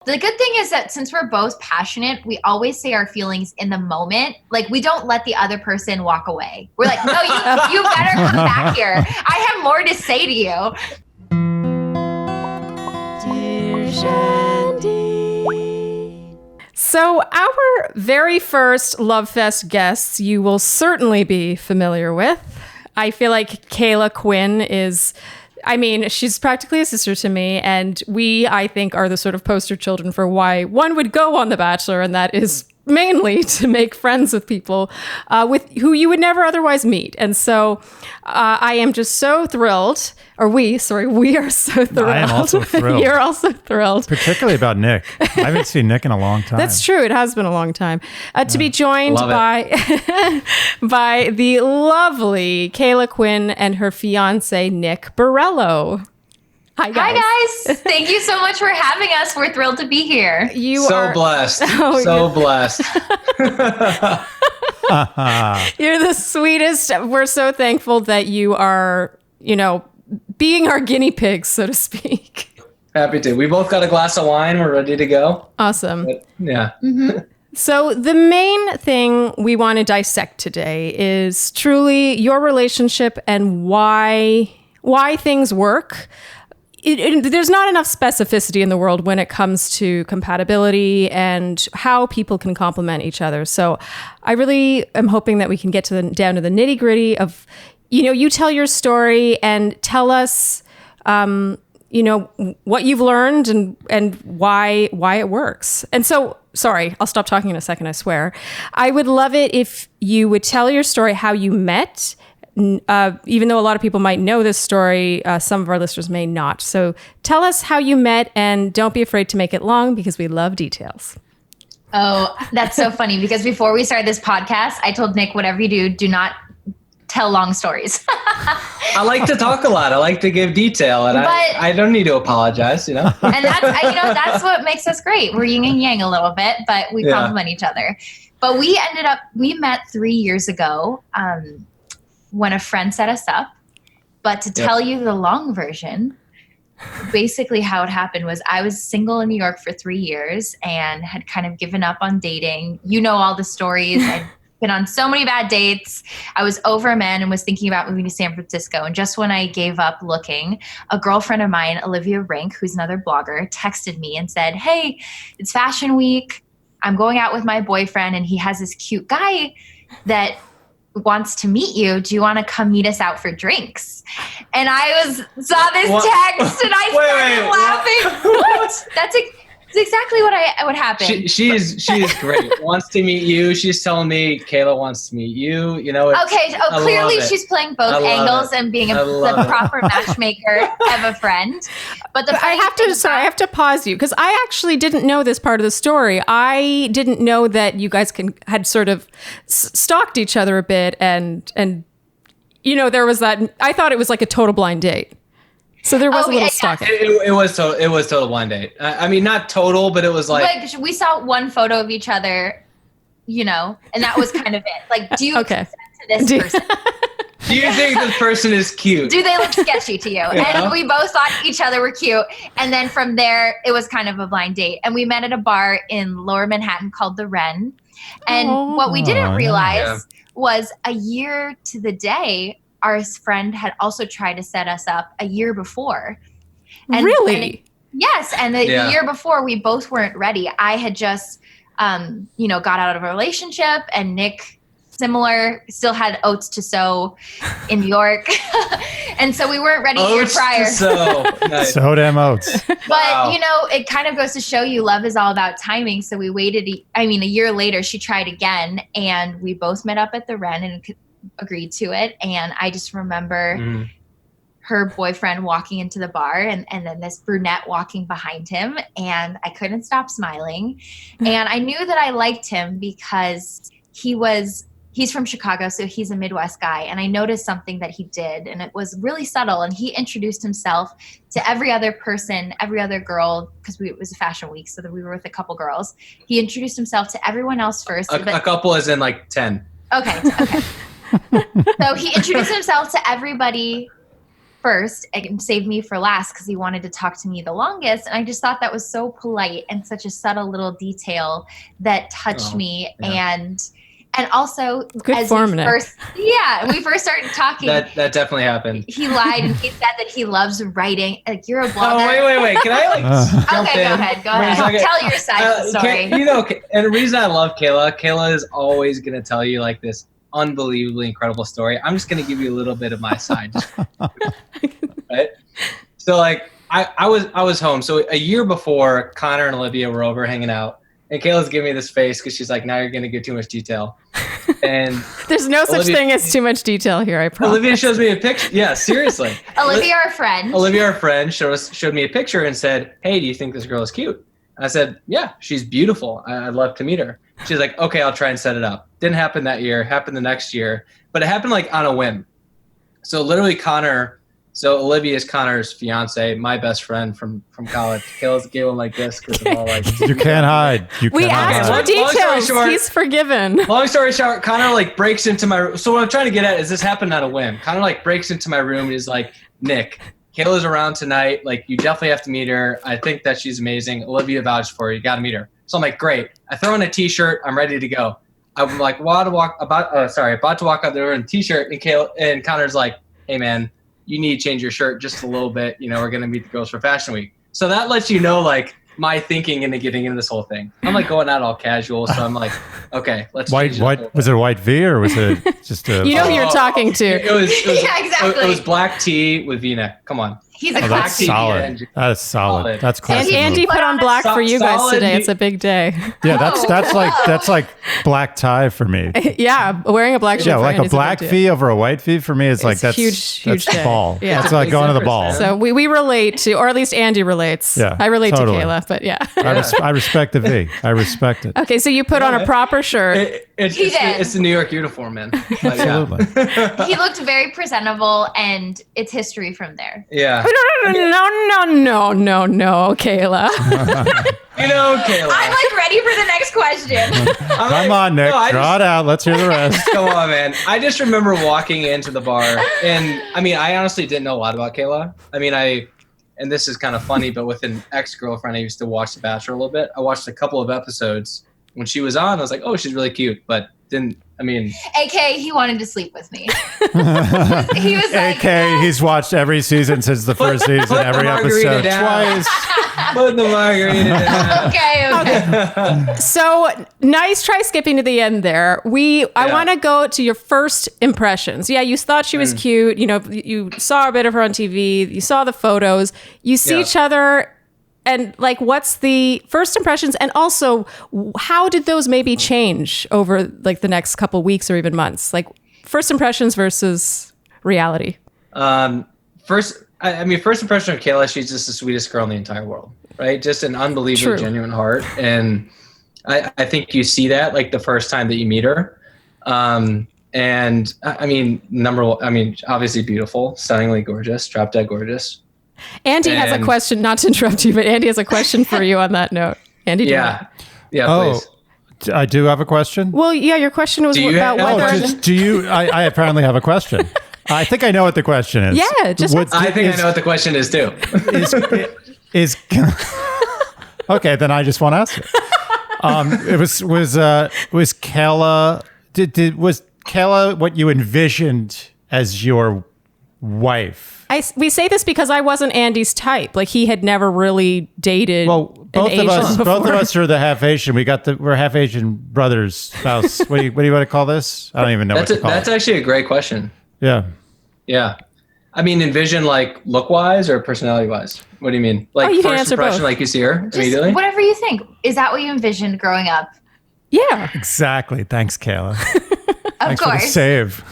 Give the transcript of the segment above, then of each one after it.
The good thing is that since we're both passionate, we always say our feelings in the moment. Like, we don't let the other person walk away. We're like, no, you better come back here. I have more to say to you. Dear Shandy. So our very first Love Fest guests you will certainly be familiar with. I feel like Caila Quinn is... she's practically a sister to me, and we, I think, are the sort of poster children for why one would go on The Bachelor, and that is mainly to make friends with people with who you would never otherwise meet. And so I am just so thrilled, we are so thrilled. I am also thrilled. You're also thrilled. Particularly about Nick. I haven't seen Nick in a long time. That's true. It has been a long time. To be joined by by the lovely Caila Quinn and her fiance, Nick Burrello. Hi, guys. Hi, guys. Thank you so much for having us. We're thrilled to be here. You so are blessed. Blessed. You're the sweetest. We're so thankful that you are, being our guinea pigs, so to speak. Happy to. We both got a glass of wine. We're ready to go. Awesome. Yeah. Mm-hmm. So the main thing we want to dissect today is truly your relationship and why things work. There's not enough specificity in the world when it comes to compatibility and how people can complement each other. So I really am hoping that we can get down to the nitty gritty of, you tell your story and tell us, what you've learned and why it works. And so, sorry, I'll stop talking in a second, I swear. I would love it if you would tell your story, how you met. Even though a lot of people might know this story, some of our listeners may not. So tell us how you met, and don't be afraid to make it long because we love details. Oh, that's so funny, because before we started this podcast, I told Nick, whatever you do not tell long stories. I like to talk a lot. I like to give detail, and I don't need to apologize, And that's what makes us great. We're yin and yang a little bit, but we complement each other. But we met 3 years ago, when a friend set us up. But to tell you the long version, basically how it happened was I was single in New York for 3 years and had kind of given up on dating. You know all the stories. I'd been on so many bad dates. I was over a man and was thinking about moving to San Francisco. And just when I gave up looking, a girlfriend of mine, Olivia Rink, who's another blogger, texted me and said, "Hey, it's Fashion Week. I'm going out with my boyfriend, and he has this cute guy that wants to meet you. Do you want to come meet us out for drinks?" And I saw this text and I started laughing. What? That's exactly what happened. She is great. Wants to meet you. She's telling me Caila wants to meet you. Okay. Clearly she's playing both angles and being the proper matchmaker of a friend. But I have to pause you because I actually didn't know this part of the story. I didn't know that you guys had sort of stalked each other a bit, and there was that. I thought it was like a total blind date. So there was a little stalking. It was total blind date. Not total, but it was like we saw one photo of each other, and that was kind of it. Like, do you consent to this person? Do you think this person is cute? Do they look sketchy to you? Yeah. And we both thought each other were cute. And then from there, it was kind of a blind date. And we met at a bar in Lower Manhattan called The Wren. And what we didn't realize was a year to the day, our friend had also tried to set us up a year before. And, really? Yes. And the year before, we both weren't ready. I had just, got out of a relationship, and Nick, similar, still had oats to sow in New York. And so we weren't ready a year prior. Nice. So damn oats. But, it kind of goes to show you love is all about timing. So we waited, a year later, she tried again, and we both met up at the Wren and agreed to it. And I just remember her boyfriend walking into the bar, and then this brunette walking behind him, and I couldn't stop smiling. And I knew that I liked him because he's from Chicago, so he's a Midwest guy. And I noticed something that he did, and it was really subtle. And he introduced himself to every other person, every other girl, because it was a fashion week, so that we were with a couple girls. He introduced himself to everyone else first. A couple is in like 10. Okay. So he introduced himself to everybody first and saved me for last because he wanted to talk to me the longest. And I just thought that was so polite and such a subtle little detail that touched me. Yeah. And also, good as form, we first started talking, that definitely happened. He lied and he said that he loves writing. Like, you're a blogger. Oh, wait. Can I jump okay, in? Go ahead. Tell your side of the story. And the reason I love Caila is always going to tell you like this unbelievably incredible story. I'm just going to give you a little bit of my side. Right? So like, I was home. So a year before, Connor and Olivia were over hanging out. And Kayla's giving me this face because she's like, now you're going to give too much detail. And there's no such thing as too much detail here, I promise. Olivia shows me a picture. Yeah, seriously. Olivia, our friend, showed me a picture and said, hey, do you think this girl is cute? And I said, yeah, she's beautiful. I'd love to meet her. She's like, okay, I'll try and set it up. Didn't happen that year. Happened the next year. But it happened like on a whim. So literally Olivia is Connor's fiance, my best friend from college. Kayla's gave him like this because of all like. You can't hide. We asked for details. He's forgiven. Long story short, Connor like breaks into my room. So what I'm trying to get at is this happened on a whim. Connor like breaks into my room and is like, Nick, Kayla's around tonight. Like, you definitely have to meet her. I think that she's amazing. Olivia vouched for her. You got to meet her. So I'm like, great. I throw on a t-shirt. I'm ready to go. I'm like, about to walk out there in a t-shirt, and Connor's like, hey man, you need to change your shirt just a little bit. We're going to meet the girls for Fashion Week. So that lets you know, like, my thinking into getting into this whole thing. I'm, like, going out all casual. So I'm like, okay, let's change it. Was it a white V or was it just a... who you're talking to. It was yeah, exactly. It was black tee with V-neck. Come on. He's a classic. That's solid. That's solid. That's classic. And Andy put on black for you guys today. It's a big day. Yeah, that's like black tie for me. Yeah, wearing a black shirt. Yeah, like a black V over a white V for me is like that's huge that's day. ball. Yeah. That's like going to the ball. So we relate to, or at least Andy relates. Yeah, I relate totally. to Caila, but yeah. I respect the V. I respect it. Okay, so you put on a proper shirt. It's the New York uniform, man. Absolutely. He looked very presentable, and it's history from there. Yeah. No, Caila. Caila. I'm like ready for the next question. Come on, Nick. Draw it out. Let's hear the rest. Come on, man. I just remember walking into the bar, and I honestly didn't know a lot about Caila. And this is kind of funny, but with an ex-girlfriend, I used to watch The Bachelor a little bit. I watched a couple of episodes. When she was on, I was like, oh, she's really cute, but AK, he wanted to sleep with me. He was like, AK, he's watched every season since the first season, every episode twice. Put the margarita down. Okay. So nice try skipping to the end there. I want to go to your first impressions. Yeah, you thought she was cute. You saw a bit of her on TV. You saw the photos. You see each other. And like, what's the first impressions? And also, how did those maybe change over like the next couple weeks or even months? Like first impressions versus reality. First impression of Caila, she's just the sweetest girl in the entire world, right? Just an unbelievably genuine heart. And I think you see that like the first time that you meet her. Obviously beautiful, stunningly gorgeous, drop dead gorgeous. Andy has a question, not to interrupt you, but Andy has a question for you on that note. Andy, yeah, please. I do have a question. Well, yeah, your question was about whether... do you... I apparently have a question. I think I know what the question is. Yeah, I know what the question is too. Okay, then I just want to ask it. Was Caila... Was Caila what you envisioned as your wife? We say this because I wasn't Andy's type. Like, he had never really dated both of us are the half Asian. We're half Asian brothers, spouse. What do you want to call this? I don't even know what to call it. That's actually a great question. Yeah. Yeah. Envision like look wise or personality wise? What do you mean? Like you first impression, like you see her immediately? Whatever you think. Is that what you envisioned growing up? Yeah. Exactly. Thanks, Caila. Thanks course. for the save.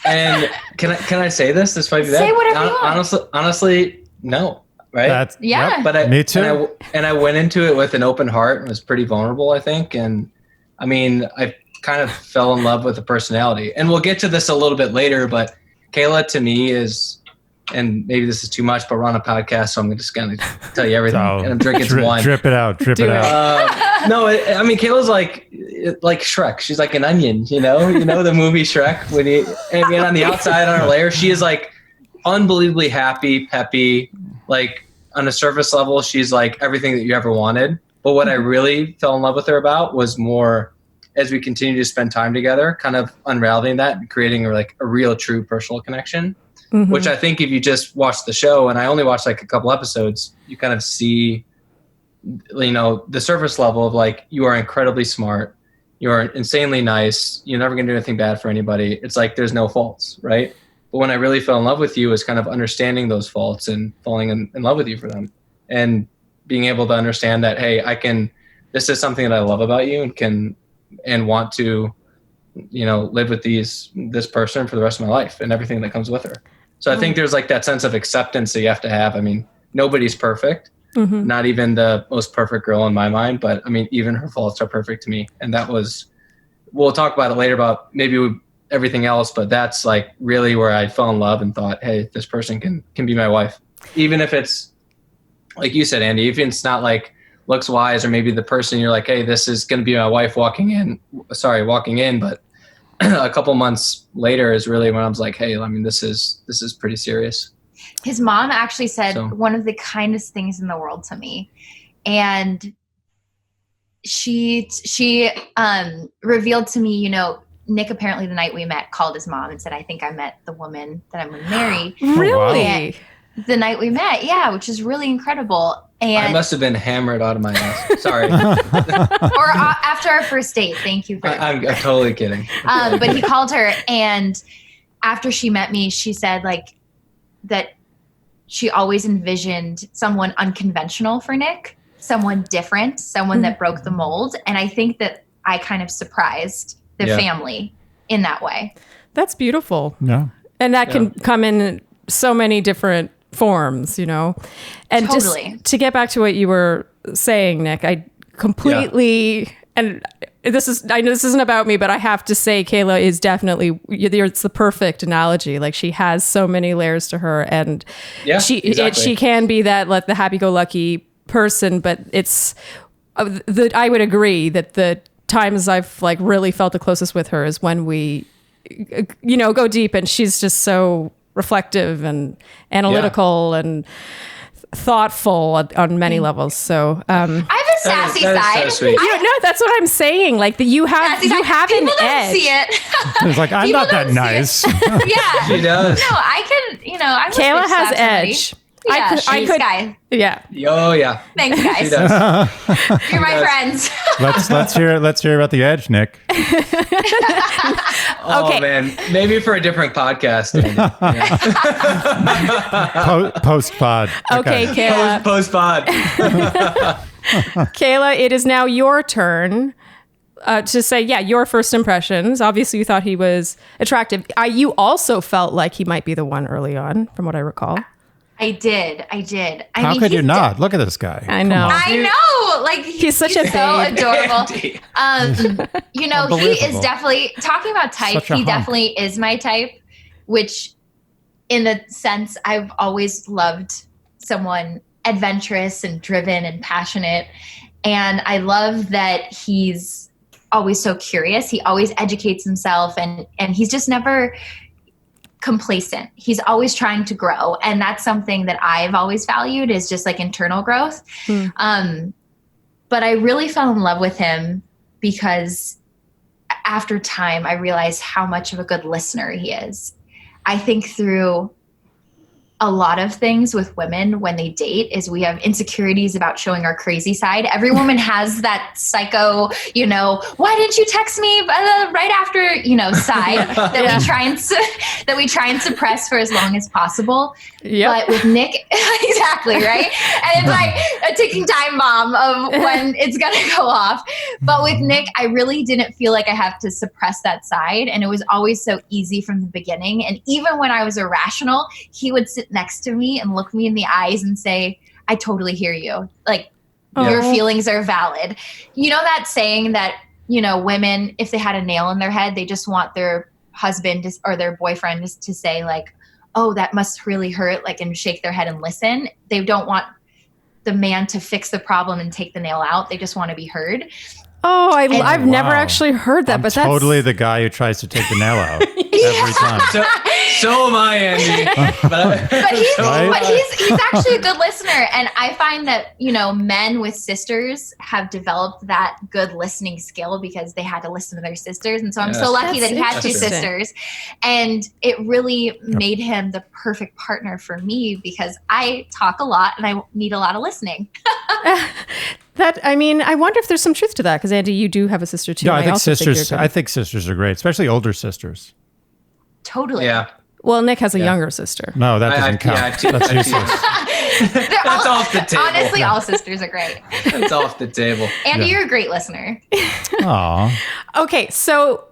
And can I say this? This might be say whatever you want. Honestly, no. Right? Yeah. But me too. And I went into it with an open heart and was pretty vulnerable, I think. And I kind of fell in love with the personality. And we'll get to this a little bit later, but Caila to me is, and maybe this is too much, but we're on a podcast, so I'm just going to tell you everything. And I'm drinking some wine. Drip it out. No, Kayla's like Shrek. She's like an onion, the movie Shrek. On the outside, on her layer, she is like unbelievably happy, peppy, like on a surface level, she's like everything that you ever wanted. But what I really fell in love with her about was more as we continue to spend time together, kind of unraveling that and creating like a real, true personal connection, which I think if you just watch the show, and I only watched like a couple episodes, you kind of see, you know, the surface level of like, you are incredibly smart. You are insanely nice. You're never going to do anything bad for anybody. It's like, there's no faults, right? But when I really fell in love with you is kind of understanding those faults and falling in love with you for them. And being able to understand that, hey, this is something that I love about you and want to, you know, live with this person for the rest of my life and everything that comes with her. So I think there's like that sense of acceptance that you have to have. I mean, nobody's perfect, not even the most perfect girl in my mind, but I mean, even her faults are perfect to me. And that was, we'll talk about it later about maybe everything else, but that's like really where I fell in love and thought, hey, this person can be my wife. Even if it's, like you said, Andy, even if it's not like looks wise, or maybe the person you're like, hey, this is going to be my wife walking in, but a couple months later is really when I was like, hey, I mean, this is pretty serious. His mom actually said one of the kindest things in the world to me. And she revealed to me, you know, Nick apparently the night we met called his mom and said, I think I met the woman that I'm going to marry. Really? And the night we met, yeah, which is really incredible. And I must have been hammered out of my ass. Sorry. Or after our first date. Thank you. I'm totally kidding. But he called her, and after she met me, she said like that she always envisioned someone unconventional for Nick, someone different, someone that broke the mold. And I think that I kind of surprised the family in that way. That's beautiful. Yeah. And that can come in so many different forms, you know. And totally. Just to get back to what you were saying, Nick, I completely and I know this isn't about me, but I have to say Caila is definitely, it's the perfect analogy. Like, she has so many layers to her, and she can be that like the happy-go-lucky person, but it's I would agree that the times I've like really felt the closest with her is when we, you know, go deep, and she's just so reflective and analytical and thoughtful on many levels. So I have a sassy side. So sweet. No, that's what I'm saying. Like you have an People don't edge. see it. It's like, I'm not that nice. Yeah. She does. No, I can, you know, I'm Caila has edge. Yeah, she's guy. Yeah. Oh yeah. Thanks, guys. She does. You're my friends. Let's hear about the edge, Nick. Oh Okay. man, maybe for a different podcast. Post pod. Okay, Caila. Post pod. Caila, it is now your turn to say, your first impressions. Obviously, you thought he was attractive. You also felt like he might be the one early on, from what I recall. I did. How could you not? Look at this guy. I know. I know. Like He's such a so babe. adorable. You know, he is definitely talking about type. Such a He hunk. definitely is my type, which in the sense I've always loved someone adventurous and driven and passionate. And I love that he's always so curious. He always educates himself, and he's just never complacent. He's always trying to grow. And that's something that I've always valued, is just like internal growth. But I really fell in love with him because after time, I realized how much of a good listener he is. I think through a lot of things with women when they date is we have insecurities about showing our crazy side. Every woman has that psycho, you know, why didn't you text me right after, you know, side that we try and suppress for as long as possible. Yep. But with Nick, exactly, right? And it's like a ticking time bomb of when it's going to go off. But with Nick, I really didn't feel like I have to suppress that side. And it was always so easy from the beginning. And even when I was irrational, he would sit next to me and look me in the eyes and say, I totally hear you. Like, your feelings are valid. You know that saying that, you know, women, if they had a nail in their head, they just want their husband or their boyfriend to say like, oh, that must really hurt, like, and shake their head and listen. They don't want the man to fix the problem and take the nail out. They just want to be heard. Oh, I've never actually heard that, I'm but totally the guy who tries to take the nail out. every time. So am I, Andy. But he's actually a good listener, and I find that men with sisters have developed that good listening skill because they had to listen to their sisters, and so I'm so lucky that he had two sisters, and it really made him the perfect partner for me because I talk a lot and I need a lot of listening. I wonder if there's some truth to that because Andy, you do have a sister too. No, I think sisters are great, especially older sisters. Totally. Yeah. Well, Nick has a younger sister. No, that doesn't count. That's useless. That's off the table. Honestly, all sisters are great. That's off the table. Andy, you're a great listener. Aw. Okay, so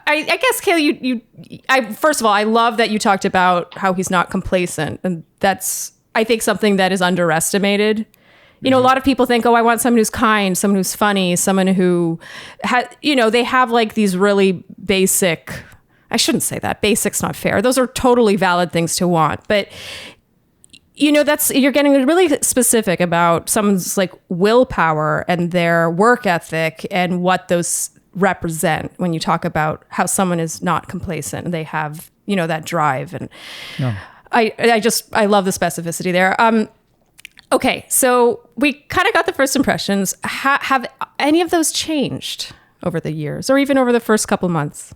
I guess, Caila, first of all, I love that you talked about how he's not complacent. And that's, I think, something that is underestimated. A lot of people think, I want someone who's kind, someone who's funny, someone who, they have like these really basic, I shouldn't say that. Basic's not fair. Those are totally valid things to want. But, you're getting really specific about someone's like willpower and their work ethic and what those represent when you talk about how someone is not complacent and they have, that drive. And I love the specificity there. Okay, so we kind of got the first impressions. Have any of those changed over the years or even over the first couple months?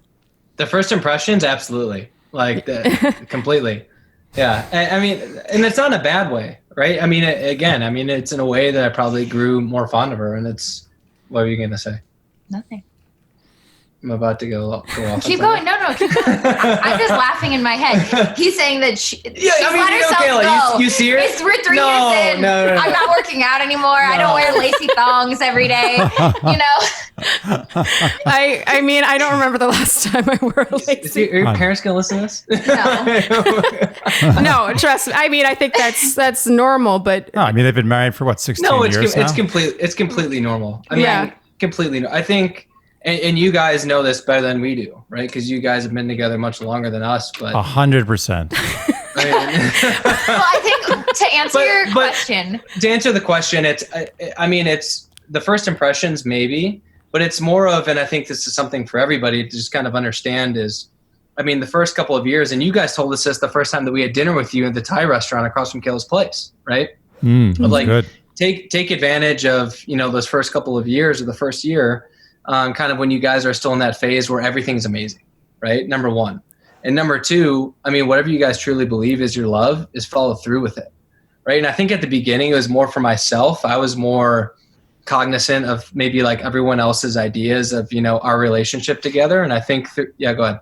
The first impressions, absolutely. Completely. Yeah. I mean, and it's not in a bad way, right? I mean, it's in a way that I probably grew more fond of her. And what were you going to say? Nothing. I'm about to go off. Keep going. No, keep going. I'm just laughing in my head. He's saying that she's let herself go. You serious? We're 3 years in. No. I'm not working out anymore. No. I don't wear lacy thongs every day. I don't remember the last time I wore a lacy. Are your parents going to listen to this? No. No, trust me. I think that's normal, but... No, they've been married for 16 years now? It's completely normal. Completely. I think... And you guys know this better than we do, right? Because you guys have been together much longer than us. But 100%. Well, I think to answer your question, to answer the question, it's the first impressions maybe, but it's more of, and I think this is something for everybody to just kind of understand is, the first couple of years, and you guys told us this the first time that we had dinner with you at the Thai restaurant across from Kayla's place, right? Good. Take advantage of those first couple of years or the first year. Kind of when you guys are still in that phase where everything's amazing, right? Number one. And number two, whatever you guys truly believe is your love is follow through with it, right? And I think at the beginning it was more for myself. I was more cognizant of maybe like everyone else's ideas of, our relationship together. And I think, go ahead.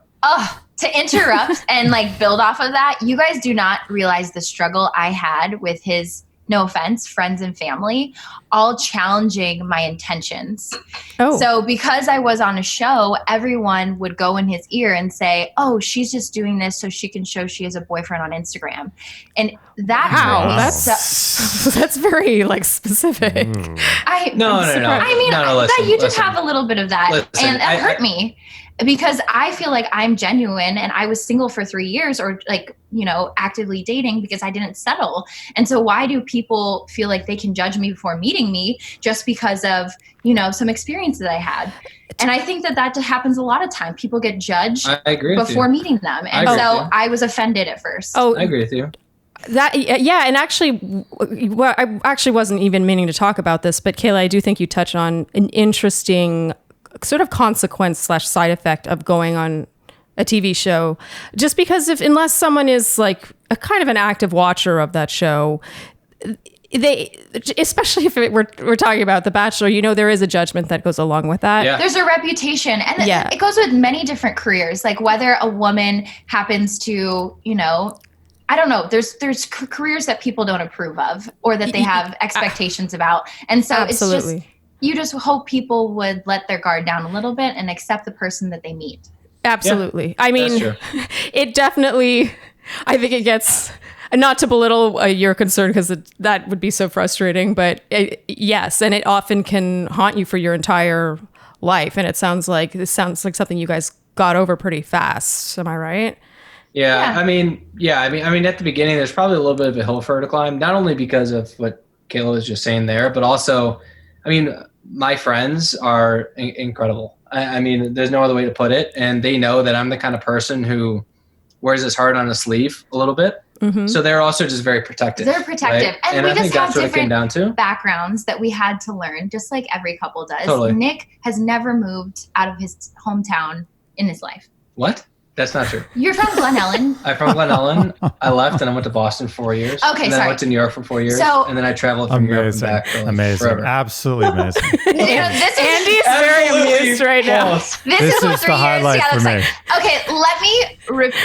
To interrupt and build off of that, you guys do not realize the struggle I had with his, no offense, friends and family, all challenging my intentions. Oh. So because I was on a show, everyone would go in his ear and say, she's just doing this so she can show she has a boyfriend on Instagram. And that's very specific. No. That you did have a little bit of that. And that hurt me. Because I feel like I'm genuine and I was single for 3 years or actively dating because I didn't settle. And so why do people feel like they can judge me before meeting me just because of, some experience that I had? And I think that happens a lot of time. People get judged before meeting them. And so I was offended at first. I agree with you. And actually, I actually wasn't even meaning to talk about this, but Caila, I do think you touch on an interesting sort of consequence / side effect of going on a TV show, just because unless someone is a kind of an active watcher of that show, especially if we're talking about The Bachelor, there is a judgment that goes along with that. Yeah. There's a reputation, and it goes with many different careers, whether a woman happens to, I don't know. There's careers that people don't approve of or that they have expectations about, and so absolutely. It's just. You just hope people would let their guard down a little bit and accept the person that they meet. Absolutely. Yeah, it definitely, I think it gets, not to belittle your concern because that would be so frustrating, but yes. And it often can haunt you for your entire life. And this sounds like something you guys got over pretty fast. Am I right? Yeah. I mean, at the beginning, there's probably a little bit of a hill for her to climb, not only because of what Caila was just saying there, but also, my friends are incredible. I mean, there's no other way to put it. And they know that I'm the kind of person who wears his heart on his sleeve a little bit. Mm-hmm. So they're also just very protective. They're protective. Right? And we I just think have that's what it came down to. backgrounds that we had to learn, just like every couple does. Totally. Nick has never moved out of his hometown in his life. What? That's not true. You're from Glen Ellen. I'm from Glen Ellen. I left and I went to Boston 4 years. Okay, and then I went to New York for 4 years. And then I traveled from Europe and back. Amazing. Forever. Absolutely amazing. Andy's very amused right now. This is what 3 the years highlight for me. Okay,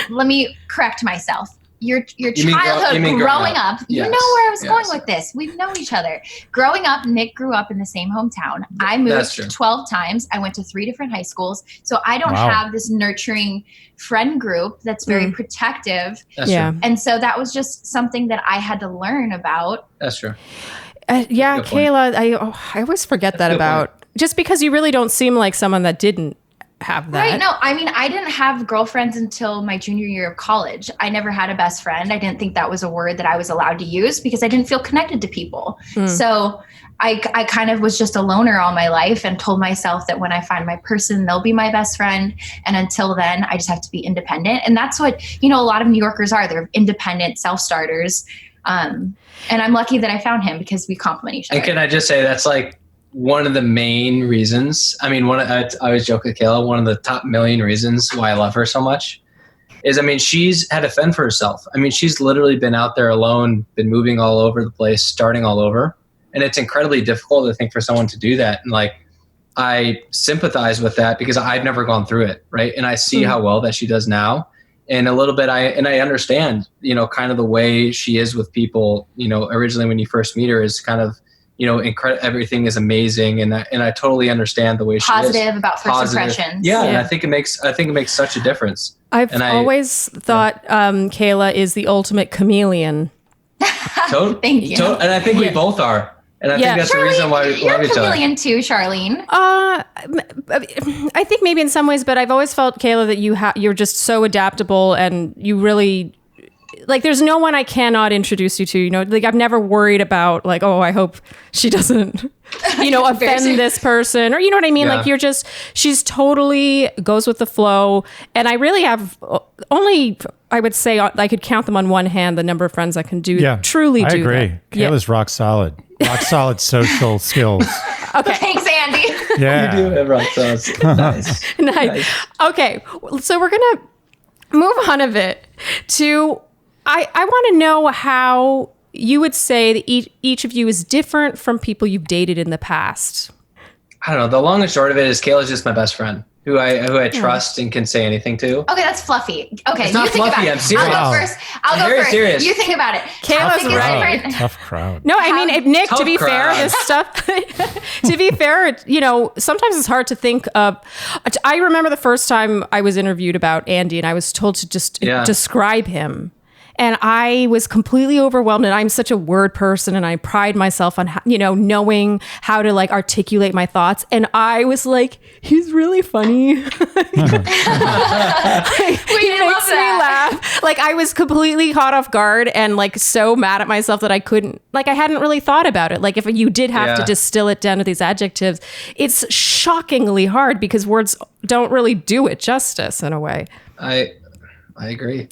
let me correct myself. Your childhood growing up, you know where I was going with this. We've known each other. Growing up, Nick grew up in the same hometown. I moved 12 times. I went to 3 different high schools. So I don't have this nurturing friend group that's very protective. That's true. And so that was just something that I had to learn about. That's true. Caila, I always forget that about, just because you really don't seem like someone that didn't have that. Right. No, I mean, I didn't have girlfriends until my junior year of college. I never had a best friend. I didn't think that was a word that I was allowed to use because I didn't feel connected to people. So I kind of was just a loner all my life and told myself that when I find my person, they'll be my best friend. And until then, I just have to be independent. And that's what, a lot of New Yorkers are. They're independent self-starters. And I'm lucky that I found him because we complement each other. And can I just say that's like one of the main reasons. I mean, I always joke with Caila, one of the top million reasons why I love her so much is, I mean, she's had to fend for herself. I mean, she's literally been out there alone, been moving all over the place, starting all over. And it's incredibly difficult, I think, for someone to do that. And like, I sympathize with that because I've never gone through it. Right. And I see how well that she does now. And a little bit, I understand, kind of the way she is with people, originally when you first meet her is kind of, everything is amazing, and I totally understand the way she is. Positive about first impressions. Yeah, and I think it makes such a difference. I've always thought Caila is the ultimate chameleon. Thank you. And I think we both are. And I think that's Sharleen, the reason why we love each other. You're a chameleon too, Sharleen. I think maybe in some ways, but I've always felt, Caila, that you're just so adaptable, and you really, like, there's no one I cannot introduce you to. Like, I've never worried about, like, oh, I hope she doesn't, offend this person, or you know what I mean? Yeah. Like, she's totally goes with the flow. And I really have only, I would say, I could count them on one hand, the number of friends I can truly do I agree. that. Kayla's rock solid. Rock solid social skills. Okay. Thanks, Andy. Yeah. You do have rock solid. Nice. Okay. So we're going to move on a bit to, I want to know how you would say that each of you is different from people you've dated in the past. I don't know. The long and short of it is Kayla's just my best friend who I trust and can say anything to. Okay, that's fluffy. Okay, it's not fluffy. I'm serious. I'll go first. I'm very serious. You think about it. Kayla's right. Tough crowd. No, I mean, Nick, to be fair, this stuff, to be fair, sometimes it's hard to think of. I remember the first time I was interviewed about Andy, and I was told to just describe him. And I was completely overwhelmed, and I'm such a word person, and I pride myself on, knowing how to like articulate my thoughts. And I was like, he's really funny. He makes me laugh. Like, I was completely caught off guard and like so mad at myself that I couldn't, like, I hadn't really thought about it. Like, if you did have to distill it down to these adjectives, it's shockingly hard because words don't really do it justice in a way. I agree.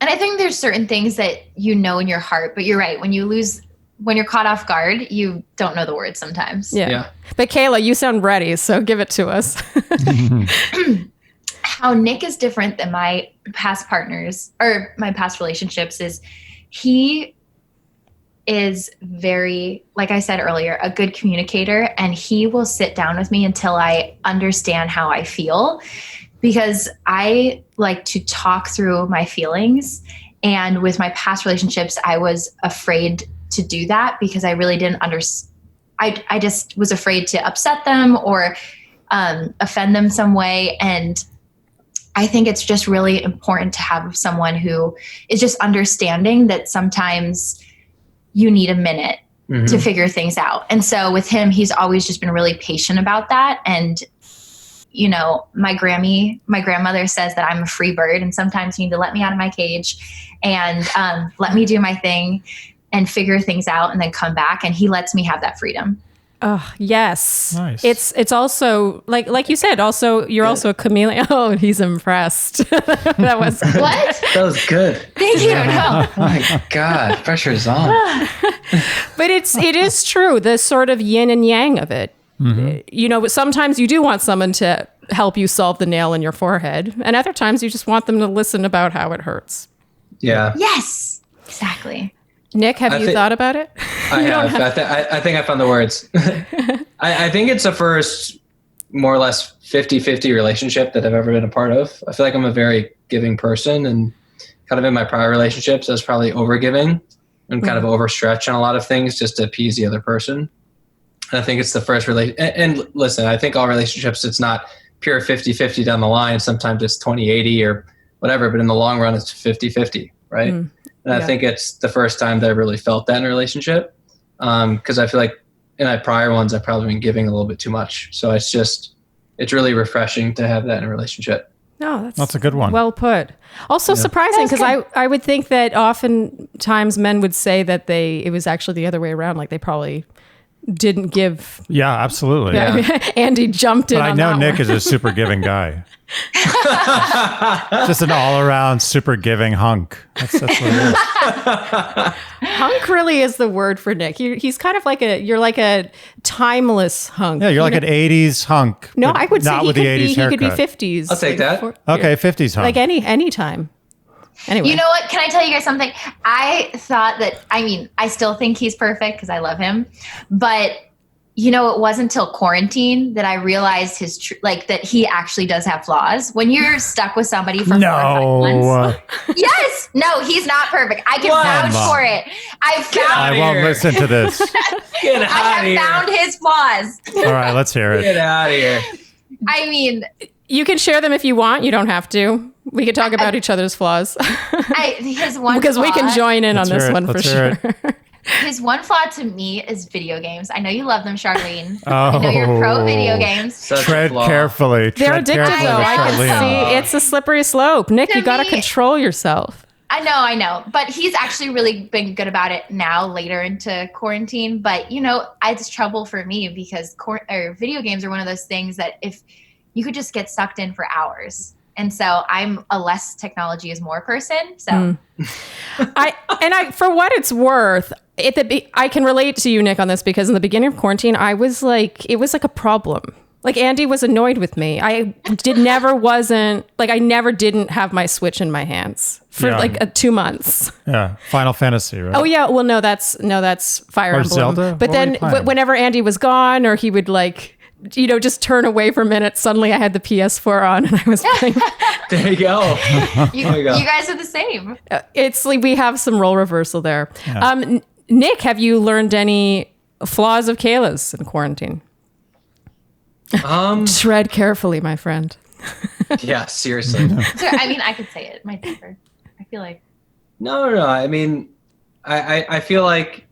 And I think there's certain things that in your heart, but you're right. When you're caught off guard, you don't know the words sometimes. Yeah. But Caila, you sound ready, so give it to us. How Nick is different than my past partners or my past relationships is he is very, like I said earlier, a good communicator, and he will sit down with me until I understand how I feel. Because I like to talk through my feelings. And with my past relationships, I was afraid to do that because I really didn't understand. I just was afraid to upset them or offend them some way. And I think it's just really important to have someone who is just understanding that sometimes you need a minute to figure things out. And so with him, he's always just been really patient about that. And my grandmother says that I'm a free bird, and sometimes you need to let me out of my cage and let me do my thing and figure things out and then come back. And he lets me have that freedom. Oh, yes. Nice. It's also like you said, also you're also a chameleon. Oh, he's impressed. That was What? That was good. Thank you. No. Oh my God, pressure's on. But it is true, the sort of yin and yang of it. You know, but sometimes you do want someone to help you solve the nail in your forehead, and other times you just want them to listen about how it hurts. Yeah. Yes. Exactly. Nick, have you thought about it? I have. I think I found the words. I think it's the first more or less 50-50 relationship that I've ever been a part of. I feel like I'm a very giving person, and kind of in my prior relationships, I was probably overgiving and kind of overstretch on a lot of things just to appease the other person. And I think it's the first and listen, I think all relationships, it's not pure 50-50 down the line. Sometimes it's 20-80 or whatever, but in the long run, it's 50-50, right? And I think it's the first time that I really felt that in a relationship. Because I feel like in my prior ones, I've probably been giving a little bit too much. So it's really refreshing to have that in a relationship. No, that's a good one. Well put. Also surprising, because I would think that oftentimes men would say that it was actually the other way around. Like they probably didn't give. Yeah, absolutely. Yeah. Andy jumped in. But I know Nick is a super giving guy. Just an all-around super giving hunk. That's what it is. Hunk really is the word for Nick. He's kind of you're like a timeless hunk. Yeah, you're like an 80s hunk. No, I would say not he with could the 80s be. haircut. He could be 50s. I'll take that. Okay, 50s hunk. Like any time. Anyway. You know what? Can I tell you guys something? I thought that, I still think he's perfect because I love him. But, it wasn't until quarantine that I realized that he actually does have flaws. When you're stuck with somebody for 4 or 5 months. Yes. No, he's not perfect. I can vouch for it. I won't listen to this. Get out of here. I have found his flaws. All right, let's hear it. Get out of here. You can share them if you want. You don't have to. We could talk about each other's flaws. His one because flaw, we can join in on this one for sure. His one flaw to me is video games. I know you love them, Charlene. I know you're pro video games. Tread carefully. They're addictive, though. I can see it's a slippery slope. Nick, you got to control yourself. I know. But he's actually really been good about it now, later into quarantine. But, it's trouble for me because video games are one of those things that if you could just get sucked in for hours. And so I'm a less technology is more person. So I for what it's worth, I can relate to you, Nick, on this, because in the beginning of quarantine, it was like a problem. Like Andy was annoyed with me. I never didn't have my Switch in my hands for 2 months. Yeah, Final Fantasy, right? Oh yeah, well no, that's Fire Emblem. Zelda? But then whenever Andy was gone, or he would just turn away for a minute, suddenly I had the PS4 on and I was playing. There you go. You guys are the same. It's like we have some role reversal there. Yeah. Nick, have you learned any flaws of Caila's in quarantine? Tread carefully, my friend. Yeah, seriously. So, I could say it. My temper. I feel like. No. I feel like,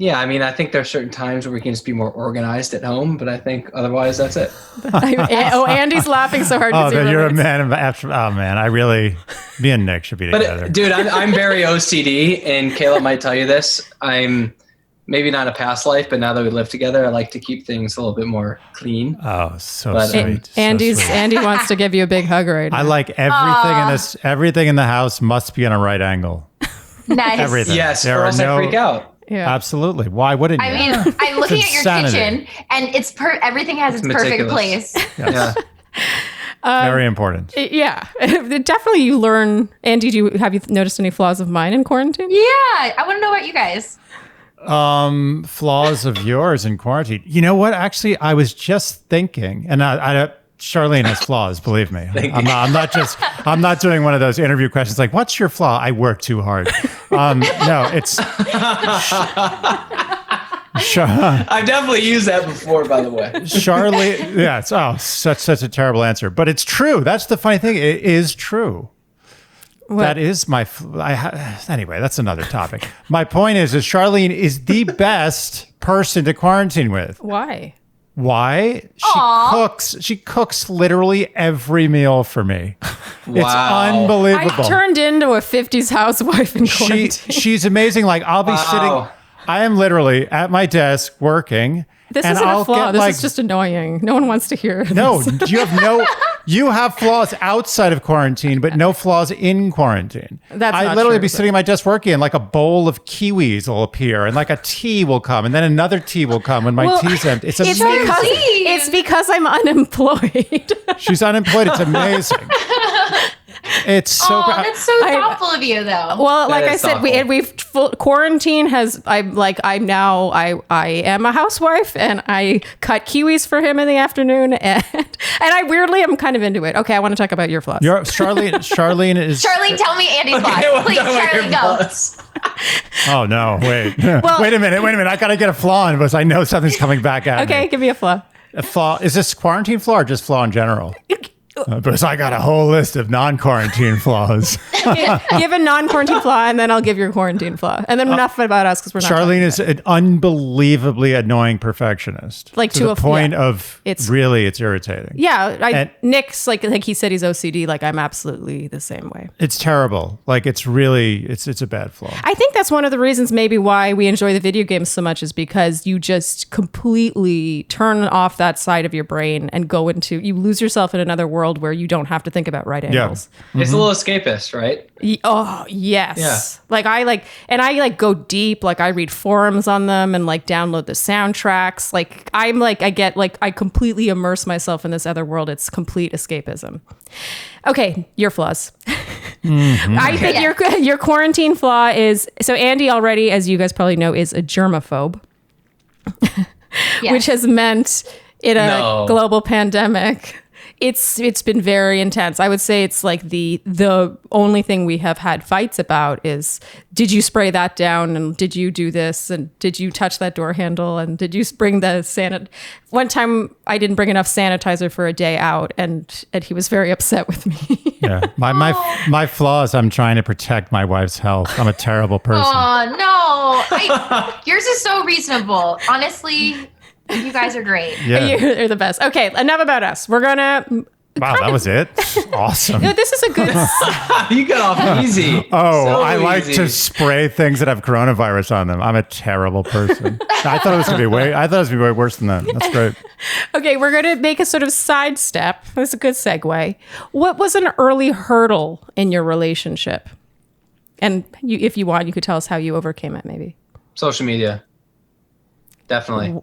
I think there are certain times where we can just be more organized at home, but I think otherwise that's it. Andy's laughing so hard. You're a man me and Nick should be together. But dude, I'm very OCD, and Caila might tell you this. I'm maybe not a past life, but now that we live together, I like to keep things a little bit more clean. Oh, sweet. Andy wants to give you a big hug right now. I like everything in the house must be on a right angle. Nice. Everything. Yes, or else I freak out. Yeah. Absolutely. Why wouldn't you? I'm looking at your kitchen, and it's everything has its perfect place. Yes. Yeah. Very important. Yeah, definitely. You learn. Andy, have you noticed any flaws of mine in quarantine? Yeah, I want to know about you guys. Flaws of yours in quarantine. You know what? Actually, I was just thinking, and Sharleen has flaws. Believe me. I'm not doing one of those interview questions like, "What's your flaw?" I work too hard. No, it's. I've definitely used that before, by the way. Sharleen, yeah, it's such a terrible answer, but it's true. That's the funny thing. It is true. What? That is my. Anyway, that's another topic. My point is Sharleen is the best person to quarantine with. Why? She cooks literally every meal for me. Wow. It's unbelievable. I turned into a 50s housewife in quarantine. She's amazing. Like I'll be sitting. I am literally at my desk working, This And isn't I'll a flaw. get, This like- is just annoying. No one wants to hear No, this. you have flaws outside of quarantine, but no flaws in quarantine. That's I not literally true, be but- sitting at my desk working, and like a bowl of kiwis will appear, and like a tea will come, and then another tea will come when my Well, tea's empty. It's It's amazing. because I'm unemployed. She's unemployed. It's amazing. It's so. Oh, that's so thoughtful of you, though. Well, like That I is said, quarantine has. I am a housewife, and I cut kiwis for him in the afternoon, and I weirdly am kind of into it. Okay, I want to talk about your flaws. Charlene is. Charlene, tell me Andy's flaws. well, Please, don't worry, Charlene, go. boss. Oh no! Wait. Well- wait a minute! I gotta get a flaw in because I know something's coming back at me. Okay, give me a flaw. A flaw. Is this quarantine flaw or just flaw in general? Because I got a whole list of non-quarantine flaws. Give a non-quarantine flaw, and then I'll give your quarantine flaw, and then enough about us because we're not. Charlene is an unbelievably annoying perfectionist. Like to to the a- point yeah. of It's- really, it's irritating. Yeah, And- Nick's like he said he's OCD. Like I'm absolutely the same way. It's terrible. Like it's really, it's a bad flaw. I think that's one of the reasons maybe why we enjoy the video games so much is because you just completely turn off that side of your brain and you lose yourself in another world where you don't have to think about right angles. It's a little escapist, right? Oh, yes. Yeah. Like I go deep, like I read forums on them and like download the soundtracks. Like I completely immerse myself in this other world. It's complete escapism. Okay, your flaws. I think your quarantine flaw is, so Andy already, as you guys probably know, is a germaphobe, Yes. which has meant in a No. global pandemic, it's been very intense. I would say it's like the only thing we have had fights about is, did you spray that down, and did you do this, and did you touch that door handle, and did you bring the one time I didn't bring enough sanitizer for a day out, and he was very upset with me. Yeah. My flaw is I'm trying to protect my wife's health. I'm a terrible person. Oh, no. Yours is so reasonable. Honestly, you guys are great. Yeah. You're the best. Okay, enough about us. We're gonna. Wow, that was it. Awesome. No, this is a good. You got off easy. Oh, So I like easy. to spray things that have coronavirus on them. I'm a terrible person. I thought it was gonna be way worse than that. That's great. Okay, we're gonna make a sort of sidestep. That's a good segue. What was an early hurdle in your relationship? And if you want, you could tell us how you overcame it, maybe. Social media. Definitely.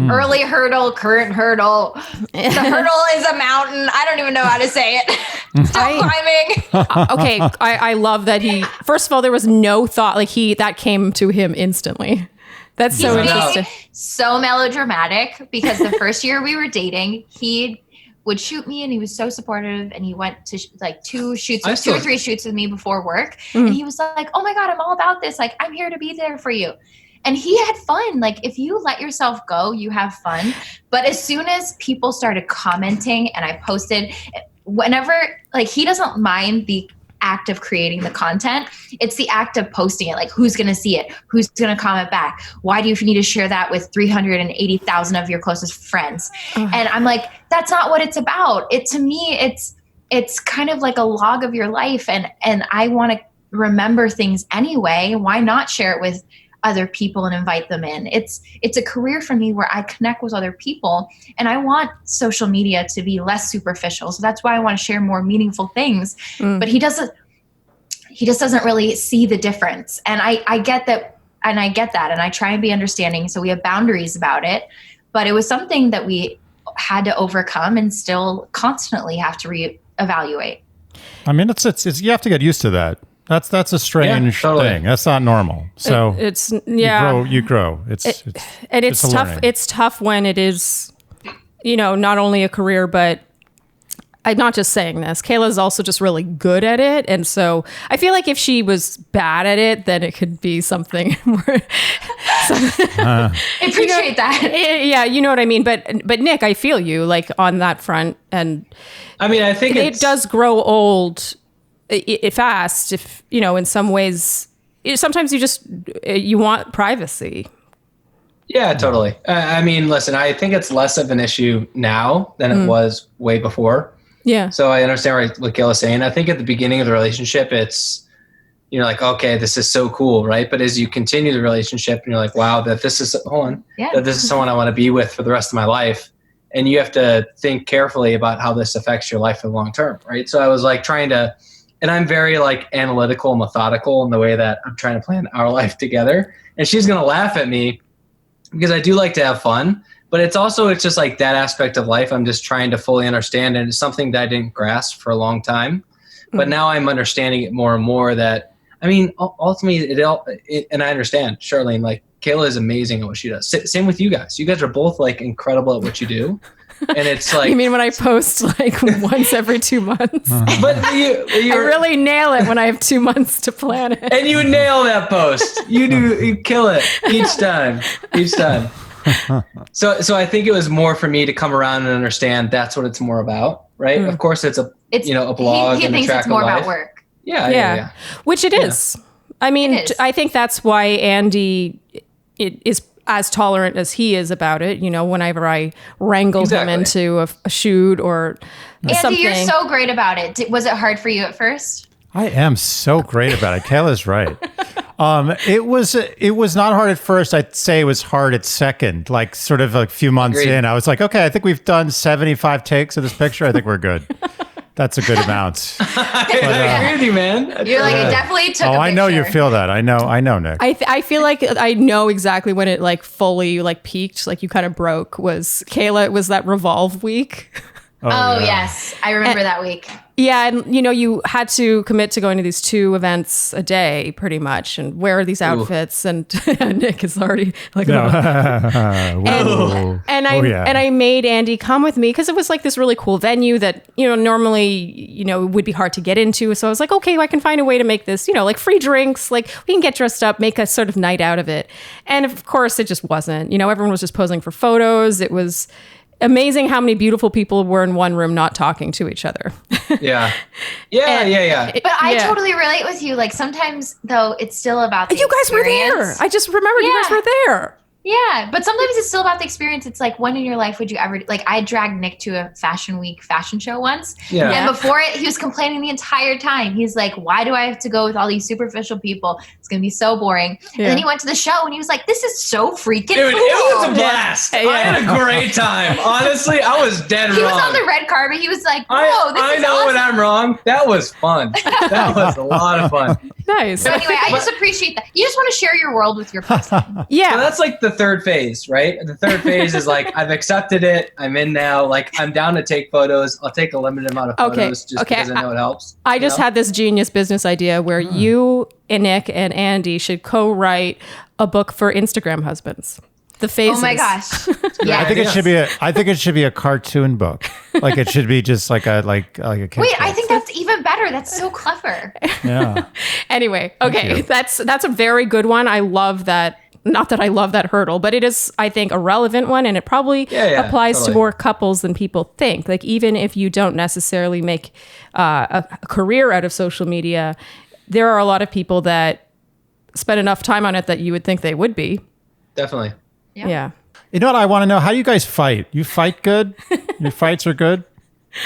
Early hurdle, current hurdle. The hurdle is a mountain. I don't even know how to say it. Still climbing. Okay, I love that first of all, there was no thought, like that came to him instantly. That's so He's interesting. being so melodramatic because the first year we were dating, he would shoot me and he was so supportive, and he went to like two or three shoots with me before work. And he was like, oh my God, I'm all about this. Like, I'm here to be there for you. And he had fun. Like, if you let yourself go, you have fun. But as soon as people started commenting and I posted, whenever, like, he doesn't mind the act of creating the content. It's the act of posting it. Like, who's going to see it? Who's going to comment back? Why do you need to share that with 380,000 of your closest friends? And I'm like, that's not what it's about. To me, it's kind of like a log of your life. And I want to remember things anyway. Why not share it with other people and invite them in? It's a career for me where I connect with other people, and I want social media to be less superficial. So that's why I want to share more meaningful things. But he just doesn't really see the difference. And I get that, and I try and be understanding. So we have boundaries about it, but it was something that we had to overcome and still constantly have to reevaluate. I mean, it's you have to get used to that. That's a strange thing. That's not normal. So It's you grow. It's tough. learning. It's tough when it is, not only a career, but I'm not just saying this. Caila's also just really good at it, and so I feel like if she was bad at it, then it could be something. I appreciate that. Yeah, you know what I mean. But Nick, I feel you like on that front, and I mean, I think it does grow old. Fast, if in some ways, sometimes you want privacy. Yeah, totally. I mean, listen, I think it's less of an issue now than it was way before. Yeah. So I understand what Kayla's saying. I think at the beginning of the relationship, it's you're like, okay, this is so cool, right? But as you continue the relationship, and you're like, wow, that this is that this is someone I want to be with for the rest of my life, and you have to think carefully about how this affects your life in the long term, right? So I was like trying to, and I'm very like analytical, methodical in the way that I'm trying to plan our life together. And she's gonna laugh at me because I do like to have fun, but it's just like that aspect of life I'm just trying to fully understand, and it's something that I didn't grasp for a long time. But now I'm understanding it more and more that, I mean, ultimately, and I understand, Sharleen, like, Caila is amazing at what she does. Same with you guys. You guys are both, like, incredible at what you do. And it's like... You mean when I post, like, once every 2 months? But I really nail it when I have 2 months to plan it. And you nail that post. You kill it each time. So I think it was more for me to come around and understand that's what it's more about, right? Of course, it's a blog he and a thinks track it's more of life. about work. Yeah. Which it is. I mean, I think that's why Andy is as tolerant as he is about it. You know, whenever I wrangle him into a shoot or something. Andy, you're so great about it. Was it hard for you at first? I am so great about it. Kayla's right. It was not hard at first. I'd say it was hard at second, like sort of a few months in. I was like, okay, I think we've done 75 takes of this picture. I think we're good. That's a good amount. I agree with you, man. You're like, it definitely took a picture. I know you feel that. I know, Nick. I feel like I know exactly when it like fully like peaked, like you kind of broke. Was Caila? It was that Revolve week. Oh yes, I remember that week. Yeah, and you know, you had to commit to going to these 2 events a day, pretty much, and wear these outfits. And Nick is already like, and I made Andy come with me because it was like this really cool venue that normally would be hard to get into. So I was like, okay, I can find a way to make this like free drinks, like we can get dressed up, make a sort of night out of it. And of course, it just wasn't. Everyone was just posing for photos. It was amazing how many beautiful people were in one room not talking to each other. Yeah. But I totally relate with you. Like sometimes though, it's still about the you guys experience. were there. I just remembered you guys were there. Yeah, but sometimes it's still about the experience. It's like, when in your life would you ever, like, I dragged Nick to a fashion week fashion show once. Yeah. And before it, he was complaining the entire time. He's like, why do I have to go with all these superficial people? It's going to be so boring. Yeah. And then he went to the show and he was like, this is so freaking cool. It was a blast. Yeah. I had a great time. Honestly, I was dead wrong. He was on the red carpet. He was like, whoa, I know awesome. When I'm wrong. That was fun. That was a lot of fun. Nice. So anyway, I just appreciate that. You just want to share your world with your person. Yeah. So that's like the third phase, right? The third phase is like, I've accepted it. I'm in now. Like, I'm down to take photos. I'll take a limited amount of photos because I know it helps. I just had this genius business idea where you and Nick and Andy should co-write a book for Instagram husbands. The phases. Oh my gosh. Yeah. I think it should be a cartoon book. Like it should be just like a kid's Wait, book. I think that's even better. That's so clever. Yeah. Anyway, okay, that's a very good one. I love that. Not that I love that hurdle, but it is, I think, a relevant one, and it probably applies to more couples than people think. Like, even if you don't necessarily make a career out of social media, there are a lot of people that spend enough time on it that you would think they would be. Definitely. Yeah. You know what I want to know? How do you guys fight? You fight good? Your fights are good?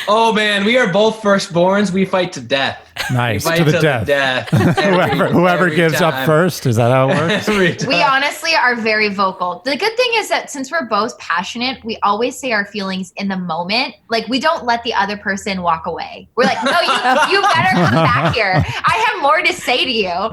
Oh man, we are both firstborns. We fight to death. Nice, to the death. Whoever gives up first. Is that how it works? We honestly are very vocal. The good thing is that since we're both passionate, we always say our feelings in the moment. Like, we don't let the other person walk away. We're like, no, you better come back here. I have more to say to you.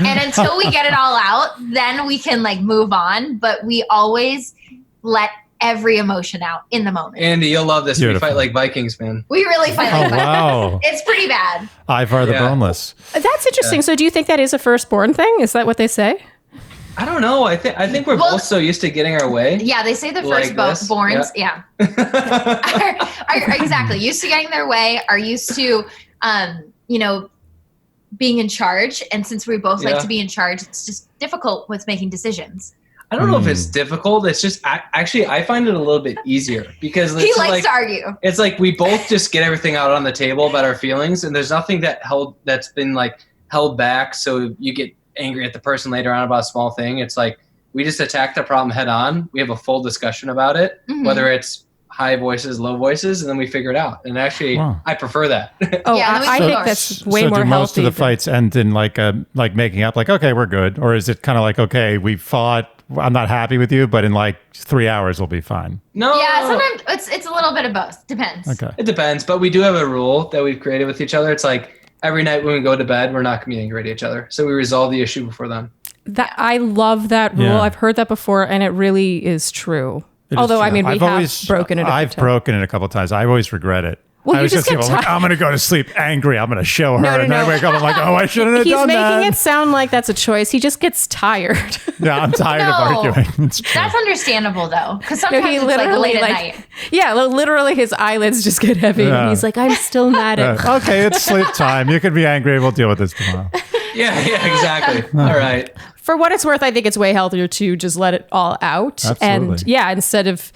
And until we get it all out, then we can like move on. But we always let every emotion out in the moment. Andy, you'll love this. Beautiful. We fight like Vikings, man. We really fight like Vikings. Wow. It's pretty bad. Ivar the boneless. That's interesting. So do you think that is a firstborn thing? Is that what they say? I don't know. I think we're both so used to getting our way. Yeah, they say the firstborns. Yeah. are exactly used to getting their way, are used to, being in charge. And since we both like to be in charge, it's just difficult with making decisions. I don't know if it's difficult. It's just, I find it a little bit easier because he likes to argue. It's like we both just get everything out on the table about our feelings, and there's nothing that's been like held back. So you get angry at the person later on about a small thing. It's like we just attack the problem head on. We have a full discussion about it, whether it's high voices, low voices, and then we figure it out. And actually, I prefer that. Oh, Yeah, and then we I figure think out. that's way so more do healthy. most of the fights end in like making up, like, okay, we're good? Or is it kind of like, okay, we fought, I'm not happy with you, but in like 3 hours we'll be fine? No. Yeah, sometimes it's a little bit of both. Depends. Okay. It depends, but we do have a rule that we've created with each other. It's like every night when we go to bed, we're not going to be angry at each other. So we resolve the issue before then. That I love that rule. Yeah. I've heard that before, and it really is true. Although, I mean, we have broken it. I've broken it a couple of times. I always regret it. Well, I you was just get like, I'm going to go to sleep angry. I'm going to show her. And then I wake up, I'm like, oh, I shouldn't have He's done that. making it sound like that's a choice. He just gets tired. Yeah, I'm tired of arguing. It's true. That's understandable though, because sometimes He it's like literally, late at like- night. Yeah, literally his eyelids just get heavy. Yeah. And he's like, I'm still mad at Okay, it's sleep time. You can be angry. We'll deal with this tomorrow. Yeah, exactly. All right. For what it's worth, I think it's way healthier to just let it all out. Absolutely. And yeah, instead of,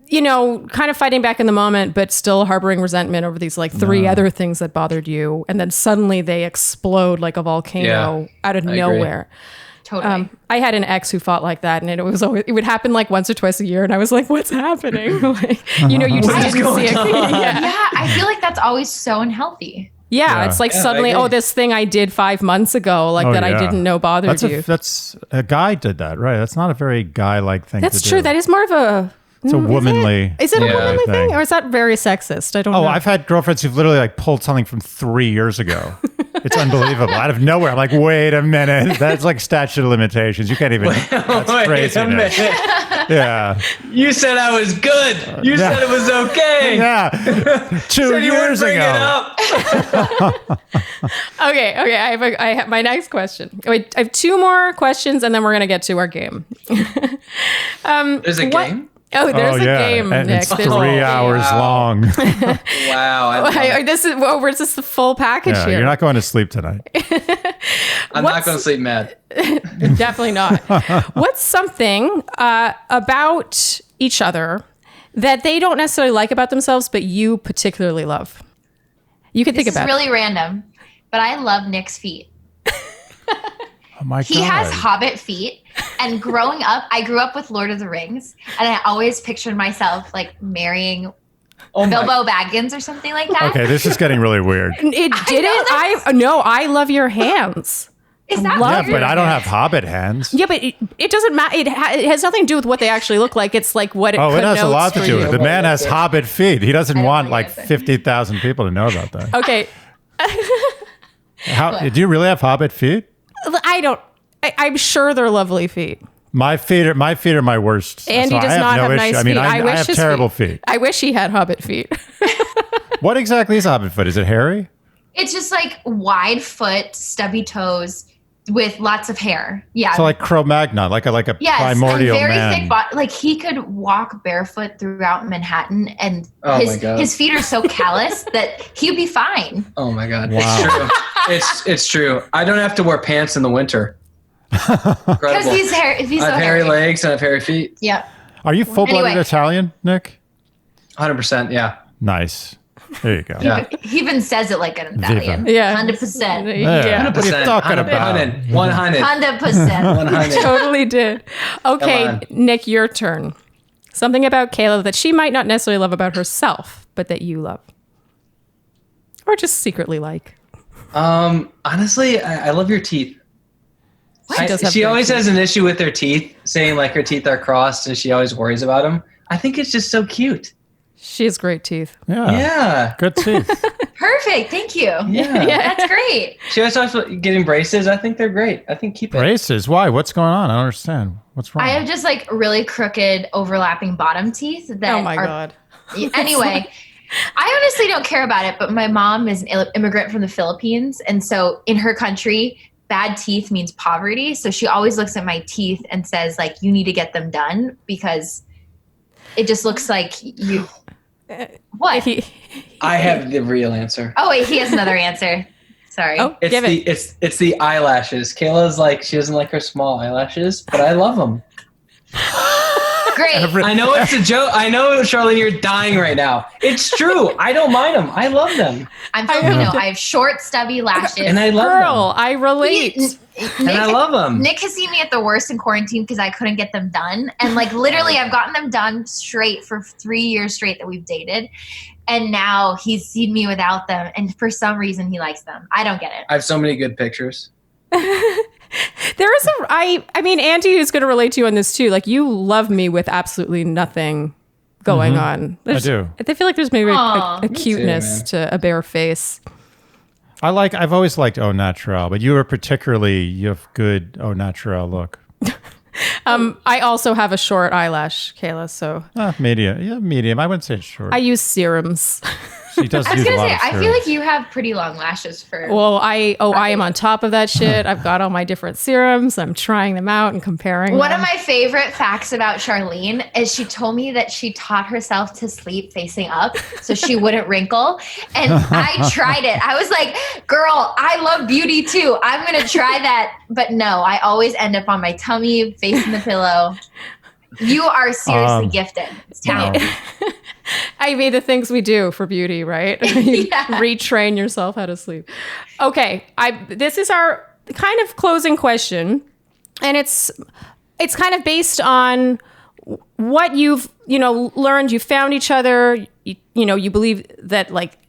kind of fighting back in the moment, but still harboring resentment over these like three other things that bothered you. And then suddenly they explode like a volcano out of nowhere. Totally. I had an ex who fought like that, and it would happen like once or twice a year. And I was like, what's happening? Like, you just What is didn't see it. going on? Yeah, I feel like that's always so unhealthy. Yeah, it's like suddenly, I agree. this thing I did 5 months ago, like that I didn't know bothered you. That's a guy did that, right? That's not a very guy-like thing That's to true. do. That is more of a... It's a womanly. Is it a Yeah, womanly thing. thing, or is that very sexist? I don't know. Oh, I've had girlfriends who've literally like pulled something from 3 years ago. It's unbelievable. Out of nowhere, I'm like, wait a minute. That's like statute of limitations. You can't even. That's Wait a craziness. minute. Yeah. You said I was good. You said it was okay. Yeah. 2 Said you years wouldn't bring ago. it up. Okay. I have my next question. Wait, I have 2 more questions, and then we're gonna get to our game. There's a game? Oh, there's a game, And Nick. it's There's- 3 hours wow. long. Wow. I love it. This is the full package Yeah, here. you're not going to sleep tonight. I'm not going to sleep mad. Definitely not. What's something about each other that they don't necessarily like about themselves, but you particularly love? You can think This is about it. really random, but I love Nick's feet. Oh my He God. has Hobbit feet, and growing up, I grew up with Lord of the Rings, and I always pictured myself like marrying Oh my. Bilbo Baggins or something like that. Okay, this is getting really weird. It didn't. I love your hands. Is that Yeah, weird? but I don't have Hobbit hands. Yeah, but it doesn't matter. It has nothing to do with what they actually look like. It's like what it Oh, it has a connotes lot to for do with you. it. The man has Hobbit feet. He doesn't don't want know like either. 50,000 people to know about that. Okay, Do you really have Hobbit feet? I don't. I'm sure they're lovely feet. My feet are my worst. Andy So I does not no have issue. nice I mean, feet. I wish have his terrible feet. I wish he had Hobbit feet. What exactly is a Hobbit foot? Is it hairy? It's just like wide foot, stubby toes with lots of hair. Yeah. So like Cro-Magnon, like a Yes, primordial and very man. thick body. Like he could walk barefoot throughout Manhattan, and Oh my God. his feet are so callous that he'd be fine. Oh my God. Wow. It's true. It's true. I don't have to wear pants in the winter. Because Incredible. he's so I have hairy hairy. legs and I have hairy feet. Yeah. Are you full-blooded Anyway. Italian, Nick? 100%. Yeah. Nice. There you go. Yeah. He even says it like an Italian. Yeah. 100%. Yeah. What are you 100%. talking about? 100. 100%. 100. Totally did. Okay, Come on. Nick, your turn. Something about Caila that she might not necessarily love about herself, but that you love, or just secretly like. Honestly, I love your teeth. She does have She great always teeth. has an issue with her teeth, saying like her teeth are crossed, and she always worries about them. I think it's just so cute. She has great teeth. Yeah. Yeah. Good teeth. Perfect. Thank you. Yeah. That's great. She always talks about getting braces. I think they're great. I think keep it. Braces. Why? What's going on? I don't understand. What's wrong? I have just like really crooked overlapping bottom teeth that Oh my are god. anyway. I honestly don't care about it, but my mom is an immigrant from the Philippines, and so in her country, bad teeth means poverty. So she always looks at my teeth and says, like, you need to get them done because it just looks like you. What? I have the real answer. Oh wait, he has another answer. Sorry. Oh, It's give the it. it's the eyelashes. Kayla's like she doesn't like her small eyelashes, but I love them. Great. I know it's a joke. I know, Sharleen, you're dying right now. It's true. I don't mind them. I love them. I'm Filipino. I have short, stubby lashes. And I love them. I relate. And I love them. Nick has seen me at the worst in quarantine because I couldn't get them done. And like literally I've gotten them done straight for 3 years straight that we've dated. And now he's seen me without them. And for some reason he likes them. I don't get it. I have so many good pictures. There is I mean, Andy is going to relate to you on this too. Like, you love me with absolutely nothing going on. I do. I feel like there's maybe a Me cuteness too, to a bare face. I've always liked au naturel, but you have good au naturel look. I also have a short eyelash, Caila, so Medium. Yeah, medium. I wouldn't say short. I use serums. She does I was use a gonna lot say, of I feel serum. like you have pretty long lashes for. Well, I am on top of that shit. I've got all my different serums. I'm trying them out and comparing One them. of my favorite facts about Sharleen is she told me that she taught herself to sleep facing up so she wouldn't wrinkle. And I tried it. I was like, girl, I love beauty too. I'm going to try that. But no, I always end up on my tummy, facing the pillow. You are seriously gifted. It's talented. I mean, the things we do for beauty, right? You retrain yourself how to sleep. Okay, this is our kind of closing question, and it's kind of based on what you've learned. You found each other. You believe that, like,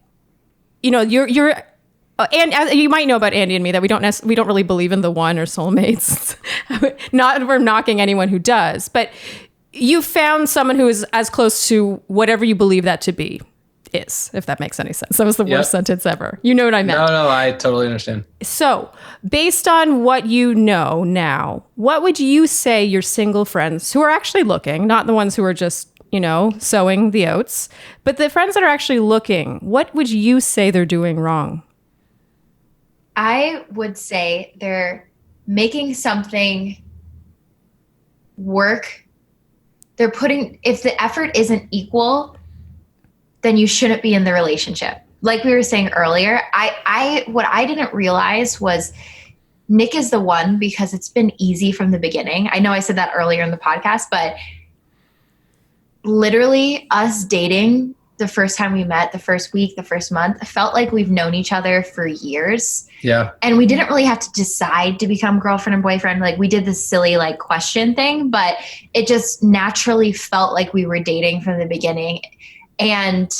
you're. And as you might know about Andy and me, that we don't really believe in the one or soulmates. Not that we're knocking anyone who does, but you found someone who is as close to whatever you believe that to be is, if that makes any sense. That was the worst sentence ever. You know what I meant? No, I totally understand. So, based on what you know now, what would you say your single friends who are actually looking, not the ones who are just, sowing the oats, but the friends that are actually looking, what would you say they're doing wrong? I would say they're making something work. They're if the effort isn't equal, then you shouldn't be in the relationship. Like we were saying earlier, what I didn't realize was Nick is the one because it's been easy from the beginning. I know I said that earlier in the podcast, but literally us dating the first time we met, the first week, the first month, I felt like we've known each other for years. Yeah. And we didn't really have to decide to become girlfriend and boyfriend. Like we did this silly like question thing, but it just naturally felt like we were dating from the beginning. And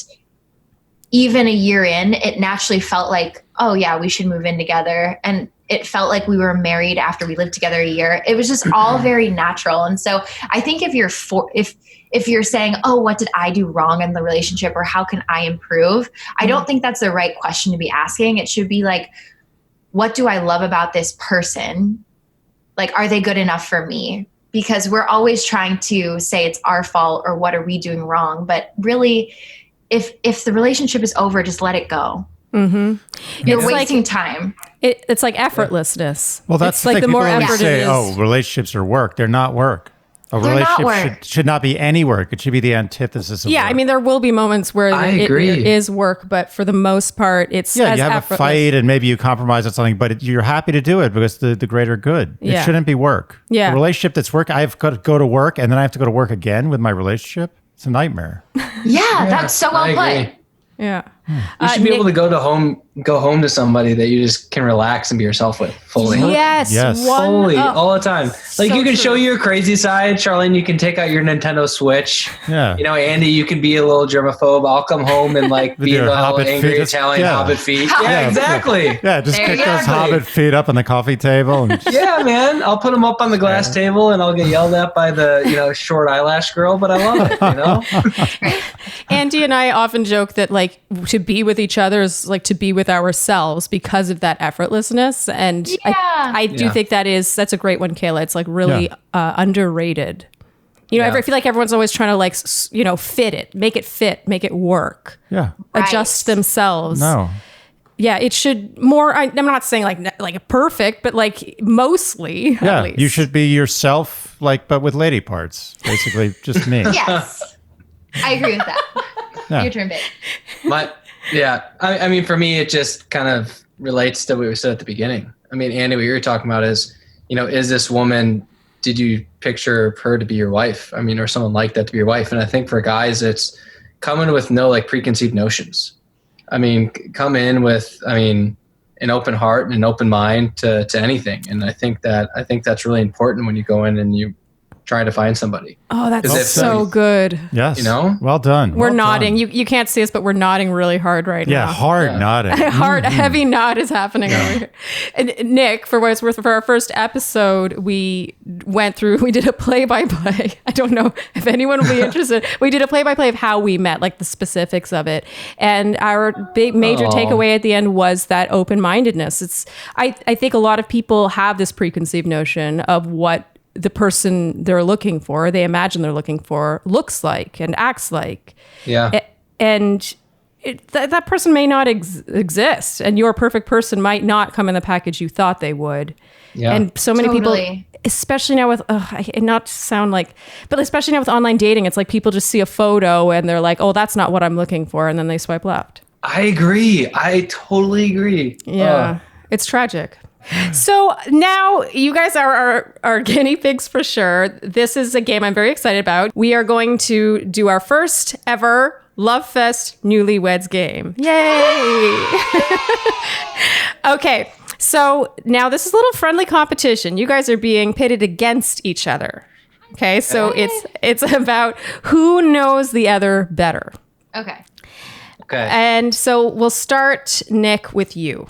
even a year in, it naturally felt like, oh yeah, we should move in together. And it felt like we were married after we lived together a year. It was just all very natural. And so I think if you're saying, oh, what did I do wrong in the relationship or how can I improve? I don't think that's the right question to be asking. It should be like, what do I love about this person? Like, are they good enough for me? Because we're always trying to say it's our fault or what are we doing wrong? But really, if the relationship is over, just let it go. Mm-hmm. You're wasting time. It's like effortlessness. Well, that's it's like the more effort say, it is. oh, relationships are work. They're not work. A They're not relationship work. should not be any work. It should be the antithesis of work. I mean, there will be moments where it is work, but for the most part, it's you as have effortless. a fight and maybe you compromise on something, but you're happy to do it because the greater good. Yeah. It shouldn't be work. Yeah. A relationship that's work, I've got to go to work and then I have to go to work again with my relationship. It's a nightmare. Yeah, that's so well put. Yeah. You should be able to go home to somebody that you just can relax and be yourself with fully. Yes. Fully, all the time. Like So you can true. show your crazy side, Sharleen. You can take out your Nintendo Switch. Yeah. Andy, you can be a little germaphobe. I'll come home and like With be a your little Hobbit angry feet. Italian Hobbit feet. Yeah, Yeah, exactly. Yeah, just There kick you go. those Hobbit feet up on the coffee table. And Yeah, man. I'll put them up on the glass table and I'll get yelled at by the short eyelash girl, but I love it. Andy and I often joke that like to be with each other is like to be with ourselves because of that effortlessness. And I do think that's a great one, Caila. It's like really underrated. I feel like everyone's always trying to like, fit it, make it work. yeah. Adjust themselves. No. Yeah, it should more. I'm not saying like perfect, but like mostly. Yeah. at least. You should be yourself, but with lady parts. Basically, just me. Yes. I agree with that. Yeah. Your turn, babe. I mean, for me, it just kind of relates to what we said at the beginning. I mean, Andy, what you're talking about is this woman did you picture her to be your wife? I mean, or someone like that to be your wife? And I think for guys, it's coming with no like preconceived notions. I mean, come in with, an open heart and an open mind to anything. And I think that's really important when you go in and you try to find somebody. Oh, that's so good. Yes. You know? Well done. We're Well nodding. done. You can't see us, but we're nodding really hard right now. Yeah, hard nodding. A heavy nod is happening over here. And Nick, for what it's worth, for our first episode, we did a play-by-play. I don't know if anyone will be interested. We did a play-by-play of how we met, like the specifics of it. And our big major takeaway at the end was that open-mindedness. I think a lot of people have this preconceived notion of what the person they're looking for, they imagine they're looking for, looks like and acts like. Yeah. And that person may not exist, and your perfect person might not come in the package you thought they would. Yeah. And so many people, especially now with, especially now with online dating, it's like people just see a photo and they're like, oh, that's not what I'm looking for. And then they swipe left. I agree. I totally agree. Yeah. It's tragic. So now you guys are our guinea pigs for sure. This is a game I'm very excited about. We are going to do our first ever Love Fest Newlyweds Game. Yay! Okay, so now this is a little friendly competition. You guys are being pitted against each other. Okay, so it's about who knows the other better. Okay. And so we'll start, Nick, with you.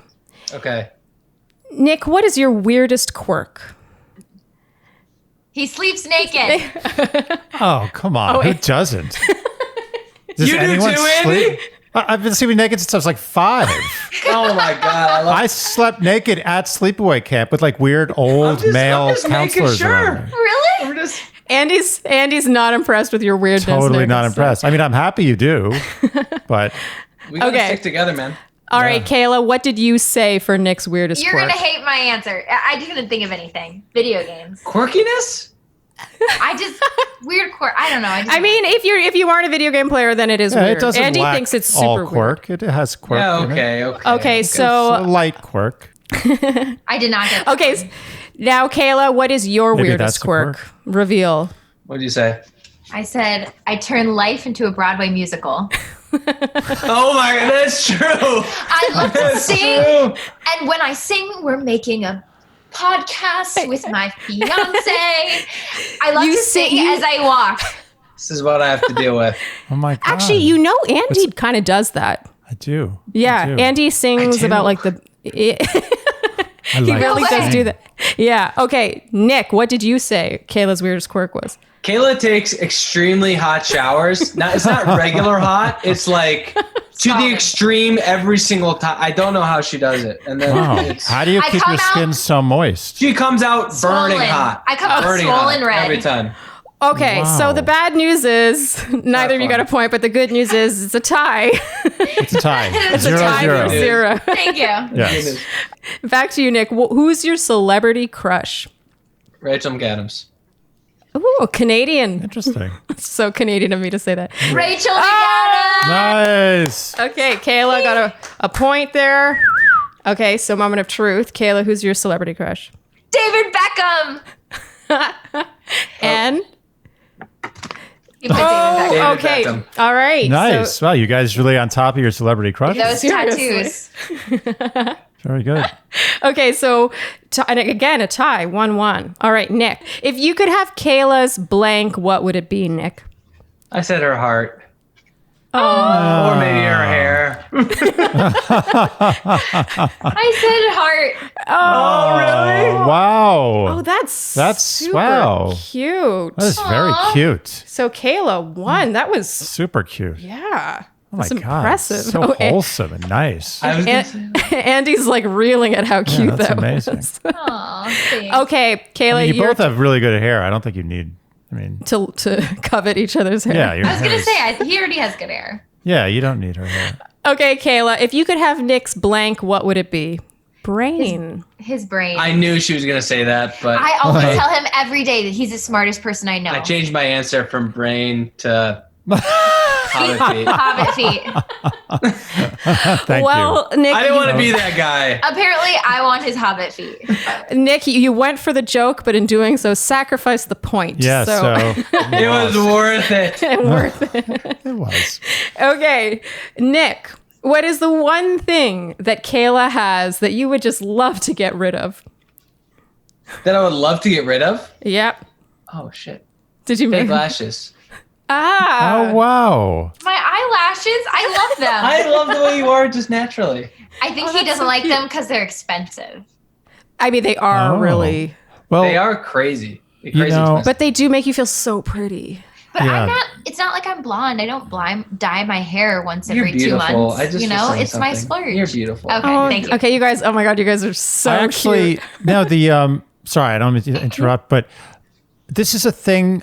Okay. Nick, what is your weirdest quirk? He sleeps naked. Oh, come on. Who doesn't? Does You do too, Andy? I've been sleeping naked since I was like 5. Oh my God. I slept naked at sleepaway camp with like weird old male I'm just making counselors sure. around me. Really? Andy's not impressed with your weirdness. Totally Nick, not so- impressed. I mean, I'm happy you do, but We gotta Okay. stick together, man. All right, Caila, what did you say for Nick's weirdest You're quirk? going to hate my answer. I didn't think of anything. Video games. Quirkiness? Weird quirk. I don't know. I mean, if you aren't a video game player, then it is weird. it doesn't Andy lack thinks it's all super quirk. It has quirk. Yeah, in it. okay. Okay, It's a so light quirk. I did not get that. okay, now Caila, what is your Maybe weirdest that's a quirk? quirk. Reveal. What'd you say? I said I turned life into a Broadway musical. Oh my God, that's true. I love to That's sing, true. and when I sing, we're making a podcast with my fiance. I love You to sing- sing as I walk. This is what I have to deal with. Oh my god! Actually, Andy kind of does that. I do. Yeah, I do. Andy sings do. about like the. I He like really No does way. do that. Yeah. Okay, Nick, what did you say Kayla's weirdest quirk was? Caila takes extremely hot showers. It's not regular hot. It's like to the extreme every single time. I don't know how she does it. And then Wow. it's, How do you I keep come your out- skin so moist? she comes out burning Swollen. hot. I come out Burning swollen hot red. every time. Okay, so Wow. the bad news is neither of you fun. got a point, but the good news is it's a tie. It's a tie. It's a tie for 0. Thank you. Yes. Back to you, Nick. Who's your celebrity crush? Rachel McAdams. Ooh, Canadian. Interesting. So Canadian of me to say that. Rachel Ah! McAdams. Nice. Okay, Kayla got a point there. Okay, so moment of truth. Kayla, who's your celebrity crush? David Beckham. And You put David Beckham. David okay, Beckham. all right. Nice. So, Wow, you guys really on top of your celebrity crush. Those Seriously. tattoos. Very good. okay, so and again a tie, 1-1. All right, Nick. If you could have Kayla's blank, what would it be, Nick? I said her heart. Oh, Or maybe her hair. I said heart. Oh, really? Wow. that's super wow. cute. That is very cute. So Kayla won. That was Super cute. yeah. Oh my That's god. impressive. So Oh, and- wholesome and nice. I was gonna say, Andy's like reeling at how cute that's that amazing. was. Aw, thanks. Okay, Kayla, You you're both have really good hair. I don't think you need. I mean, to covet each other's hair. yeah. Your I was gonna hair's- say he already has good hair. Yeah, you don't need her hair. Okay, Kayla, if you could have Nick's blank, what would it be? Brain. His brain. I knew she was gonna say that, but I always tell him every day that he's the smartest person I know. I changed my answer from brain to Hobbit feet. Thank well, you. Nick, I didn't want to be that guy. Apparently, I want his Hobbit feet. Nick, you went for the joke, but in doing so, sacrificed the point. Yeah, so It was worth it. worth it. it was. Okay, Nick, what is the one thing that Caila has that you would just love to get rid of? That I would love to get rid of? Yep. Oh, shit. Did you Fake make lashes. Ah. Oh, wow. My eyelashes, I love them. I love the way you are just naturally. I think he doesn't like them because they're expensive. I mean, they are Oh. really, Well, They are crazy. They're You crazy know- expensive. but they do make you feel so pretty. But Yeah. it's not like I'm blonde. I don't dye my hair once You're every 2 beautiful. months. I just You was know, saying it's my something. splurge. You're beautiful. Okay, thank you. Okay, you guys, oh my God, you guys are so I actually, cute. no, the, sorry, I don't mean to interrupt, but this is a thing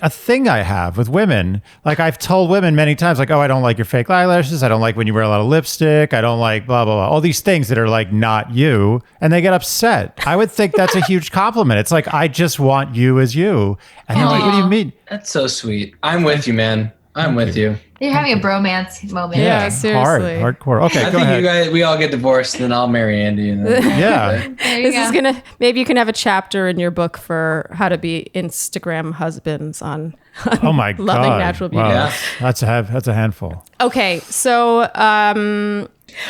I have with women. Like I've told women many times, like, oh, I don't like your fake eyelashes. I don't like when you wear a lot of lipstick. I don't like blah, blah, blah. All these things that are like not you. And they get upset. I would think that's a huge compliment. It's like, I just want you as you. And they're like, what do you mean? That's so sweet. I'm with you, man. I'm with you. You're having a bromance moment. Yeah, seriously. Hardcore. Okay, I go think ahead. we all get divorced, then I'll marry Andy. And then Yeah. There you This go. is maybe you can have a chapter in your book for how to be Instagram husbands on Oh my God. loving natural beauty. Wow. Yeah. That's a handful. Okay, so You oh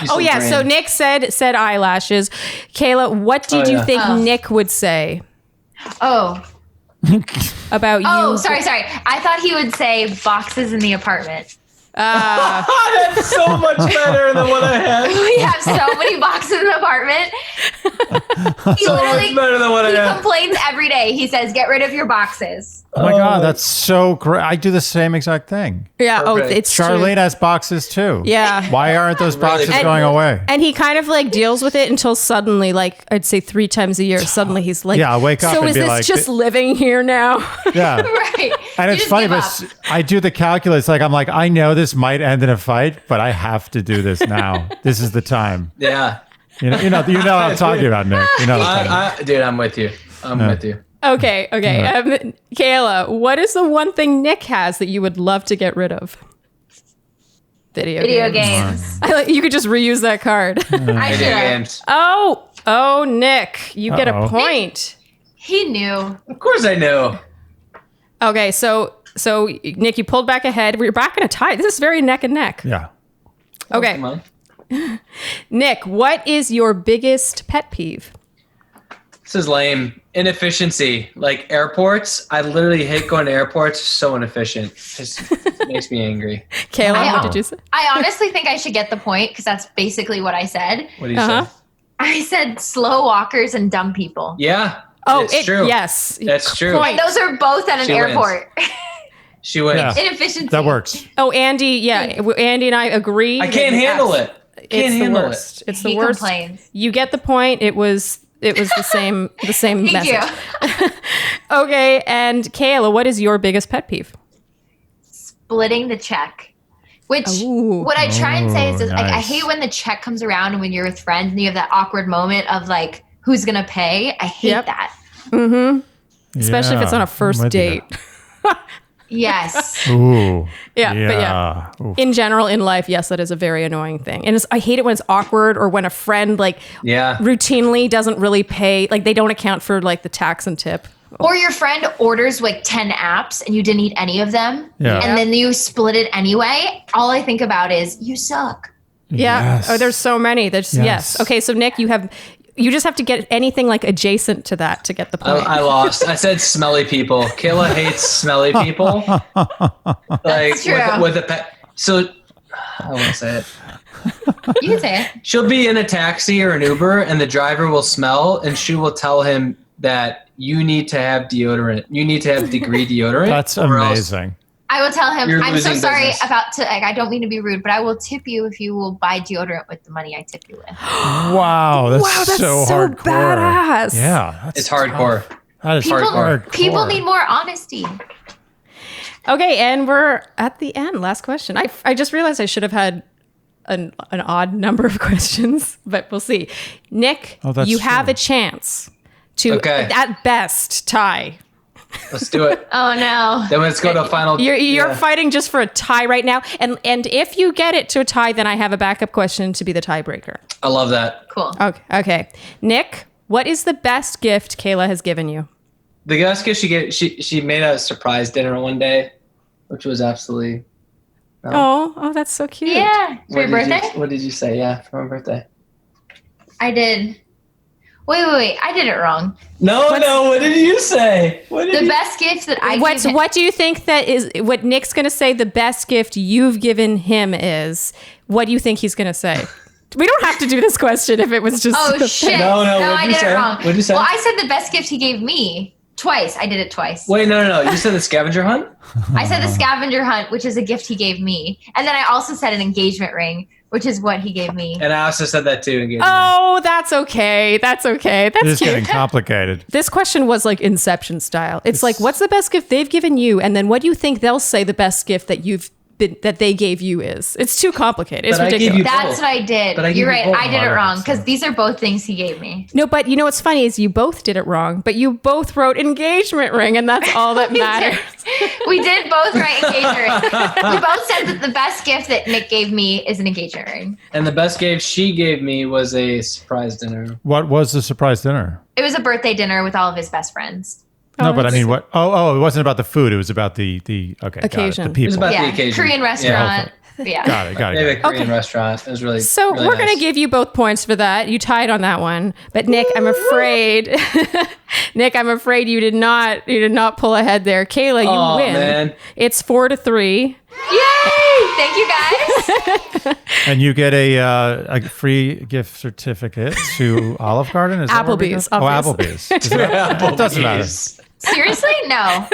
said yeah, brand. so Nick said eyelashes. Caila, what did you yeah. think Oh. Nick would say Oh, about you? sorry. I thought he would say boxes in the apartment. That's so much better than what I had. We have so many boxes in the apartment. He So much literally better than what I he had. complains every day. He says, "Get rid of your boxes." Oh my God, that's so great. I do the same exact thing. Yeah, oh, Perfect. it's true. Charlene has boxes too. Yeah. Why aren't those boxes And- going away? And he kind of like deals with it until suddenly, like I'd say 3 times a year, suddenly he's like, Yeah, I'll wake up so and is be this like- just living here now? Yeah. Right. And You it's just funny, give but up. I do the calculus. Like, I'm like, I know this might end in a fight, but I have to do this now. This is the time. Yeah. You know what I'm talking about, Nick. You know what I'm talking about. Dude, I'm with you. I'm with you. Okay. Caila, what is the one thing Nick has that you would love to get rid of? Video games. You could just reuse that card. I Video should. games. Oh, Nick, you get a Uh-oh. point. He knew. Of course I know. Okay, so Nick, you pulled back ahead. We're back in a tie. This is very neck and neck. Yeah. Okay, Come on. Nick, what is your biggest pet peeve? This is lame. Inefficiency. Like airports. I literally hate going to airports. So inefficient. Just makes me angry. Caila, Wow. what did you say? I honestly think I should get the point because that's basically what I said. What do you Uh-huh. say? I said slow walkers and dumb people. Yeah. Oh, it's true. Yes, That's true. Point. Those are both at an She wins. airport. She wins. Yeah. Inefficiency. That works. Oh, Andy, yeah, Andy and I agree. I can't handle it. It's Can't the handle worst. It's the He worst. complains. You get the point. It was the same Thank message. you. Okay, and Caila, what is your biggest pet peeve? Splitting the check. Which Ooh. what I try and say is Oh, just, like I nice. hate when the check comes around and when you're with friends and you have that awkward moment of like who's gonna pay. I hate Yep. that. Especially if it's on a I'm first with you. date. Yes. Ooh. Yeah, but yeah. Oof. In general, in life, yes, that is a very annoying thing. And I hate it when it's awkward or when a friend like Yeah. routinely doesn't really pay, like they don't account for like the tax and tip. Or your friend orders like 10 apps and you didn't eat any of them. Yeah. And then you split it anyway. All I think about is you suck. Yeah. Yes. Oh, there's so many. There's yes. Yes. Okay, so Nick, you just have to get anything like adjacent to that to get the point. I lost. I said smelly people. Kayla hates smelly people. Like true. with a pet. So I won't say it. You can say it. She'll be in a taxi or an Uber, and the driver will smell, and she will tell him that you need to have deodorant. You need to have degree deodorant. That's or else- amazing. I will tell him, You're I'm so losing sorry business. I don't mean to be rude, but I will tip you if you will buy deodorant with the money I tip you with. Wow, that's, Wow, that's so so hardcore. badass. Yeah, that's It's hardcore. tough. That is People, hardcore. people need more honesty. Okay, and we're at the end. Last question. I just realized I should have had an odd number of questions, but we'll see. Nick, Oh, that's you have true. a chance to, Okay. at best, tie. Let's do it. Oh no. Then let's go to a final. You're fighting just for a tie right now. And if you get it to a tie, then I have a backup question to be the tiebreaker. I love that. Cool. Okay. Nick, what is the best gift Caila has given you? The best gift she gave, she made a surprise dinner one day, which was absolutely. Oh, that's so cute. Yeah. For your birthday? What did you say? Yeah, for my birthday. I did. Wait. I did it wrong. No. What did you say? The best gift that I gave him. What do you think that is what Nick's going to say the best gift you've given him is? What do you think he's going to say? We don't have to do this question if it was just... Oh, shit. No, I did it wrong. What did you say? Well, I said the best gift he gave me twice. I did it twice. Wait, no. You said the scavenger hunt? I said the scavenger hunt, which is a gift he gave me. And then I also said an engagement ring, which is what he gave me. And I also said that too. Oh, that's okay. That's It's cute. getting complicated. This question was like Inception style. It's like, what's the best gift they've given you? And then what do you think they'll say the best gift that they gave you is? It's too complicated. It's ridiculous. That's what I did. You're right. I did it wrong because these are both things he gave me. No, but you know what's funny is you both did it wrong, but you both wrote engagement ring, and that's all that matters. We did both write engagement ring. We both said that the best gift that Nick gave me is an engagement ring. And the best gift she gave me was a surprise dinner. What was the surprise dinner? It was a birthday dinner with all of his best friends. No, but I mean, what? Oh, it wasn't about the food. It was about the occasion. The people. It was about the occasion. Korean restaurant. Yeah. Got Maybe it. a Korean restaurant. It was really So really we're nice. going to give you both points for that. You tied on that one. But Nick, I'm afraid you did not pull ahead there. Caila, you win. Man. It's 4-3. Yay! Thank you guys. And you get a free gift certificate to Olive Garden. Is that where we go? Applebee's, Oh, obviously. Applebee's. It doesn't matter. Seriously? No. I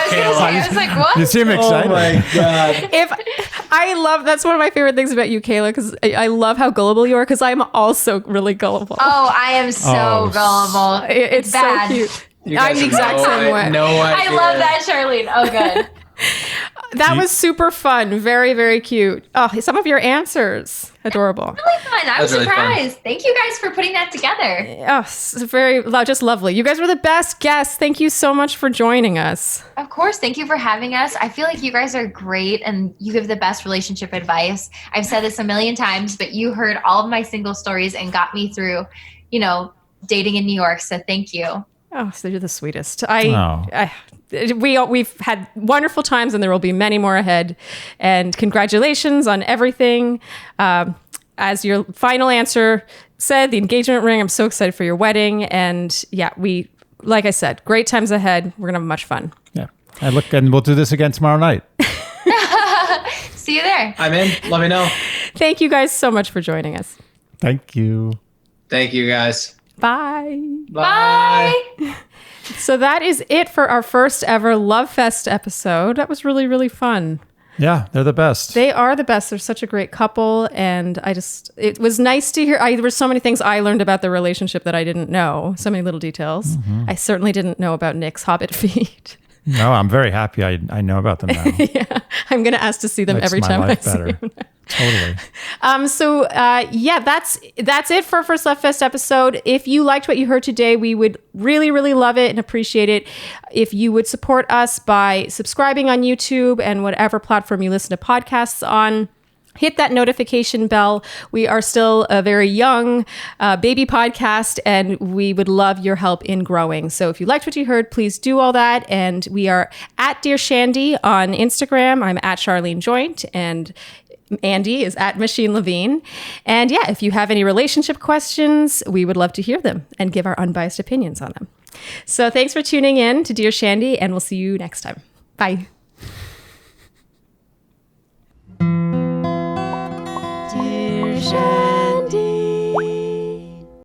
was going to say, I was like, what? You seem excited. Oh my god. That's one of my favorite things about you, Caila, because I love how gullible you are, because I'm also really gullible. Oh, I am so gullible. It's bad. so cute. You guys I'm the have exact same way. No idea. I love that, Sharleen. Oh, good. That was super fun. Very, very cute. Oh, some of your answers. Adorable. Really fun. I was Really surprised. Thank you guys for putting that together. Oh, just lovely. You guys were the best guests. Thank you so much for joining us. Of course. Thank you for having us. I feel like you guys are great and you give the best relationship advice. I've said this a million times, but you heard all of my single stories and got me through, dating in New York. So thank you. Oh, so you're the sweetest. We've had wonderful times, and there will be many more ahead. And congratulations on everything. As your final answer said, the engagement ring. I'm so excited for your wedding. And yeah, like I said, great times ahead. We're gonna have much fun. Yeah, and we'll do this again tomorrow night. See you there. I'm in. Let me know. Thank you guys so much for joining us. Thank you. Thank you, guys. Bye. Bye. So that is it for our first ever Love Fest episode. That was really, really fun. Yeah, they're the best. They are the best. They're such a great couple. And it was nice to hear. There were so many things I learned about their relationship that I didn't know. So many little details. Mm-hmm. I certainly didn't know about Nick's Hobbit feet. No, I'm very happy I know about them now. Yeah, I'm going to ask to see them every time I see them. Totally. That's it for our first Love Fest episode. If you liked what you heard today, we would really, really love it and appreciate it if you would support us by subscribing on YouTube and whatever platform you listen to podcasts on. Hit that notification bell. We are still a very young baby podcast, and we would love your help in growing. So if you liked what you heard, please do all that. And we are at Dear Shandy on Instagram. I'm at Sharleen Joint, and Andy is at Machine Levine. And yeah, if you have any relationship questions, we would love to hear them and give our unbiased opinions on them. So thanks for tuning in to Dear Shandy, and we'll see you next time. Bye. Dear Shandy.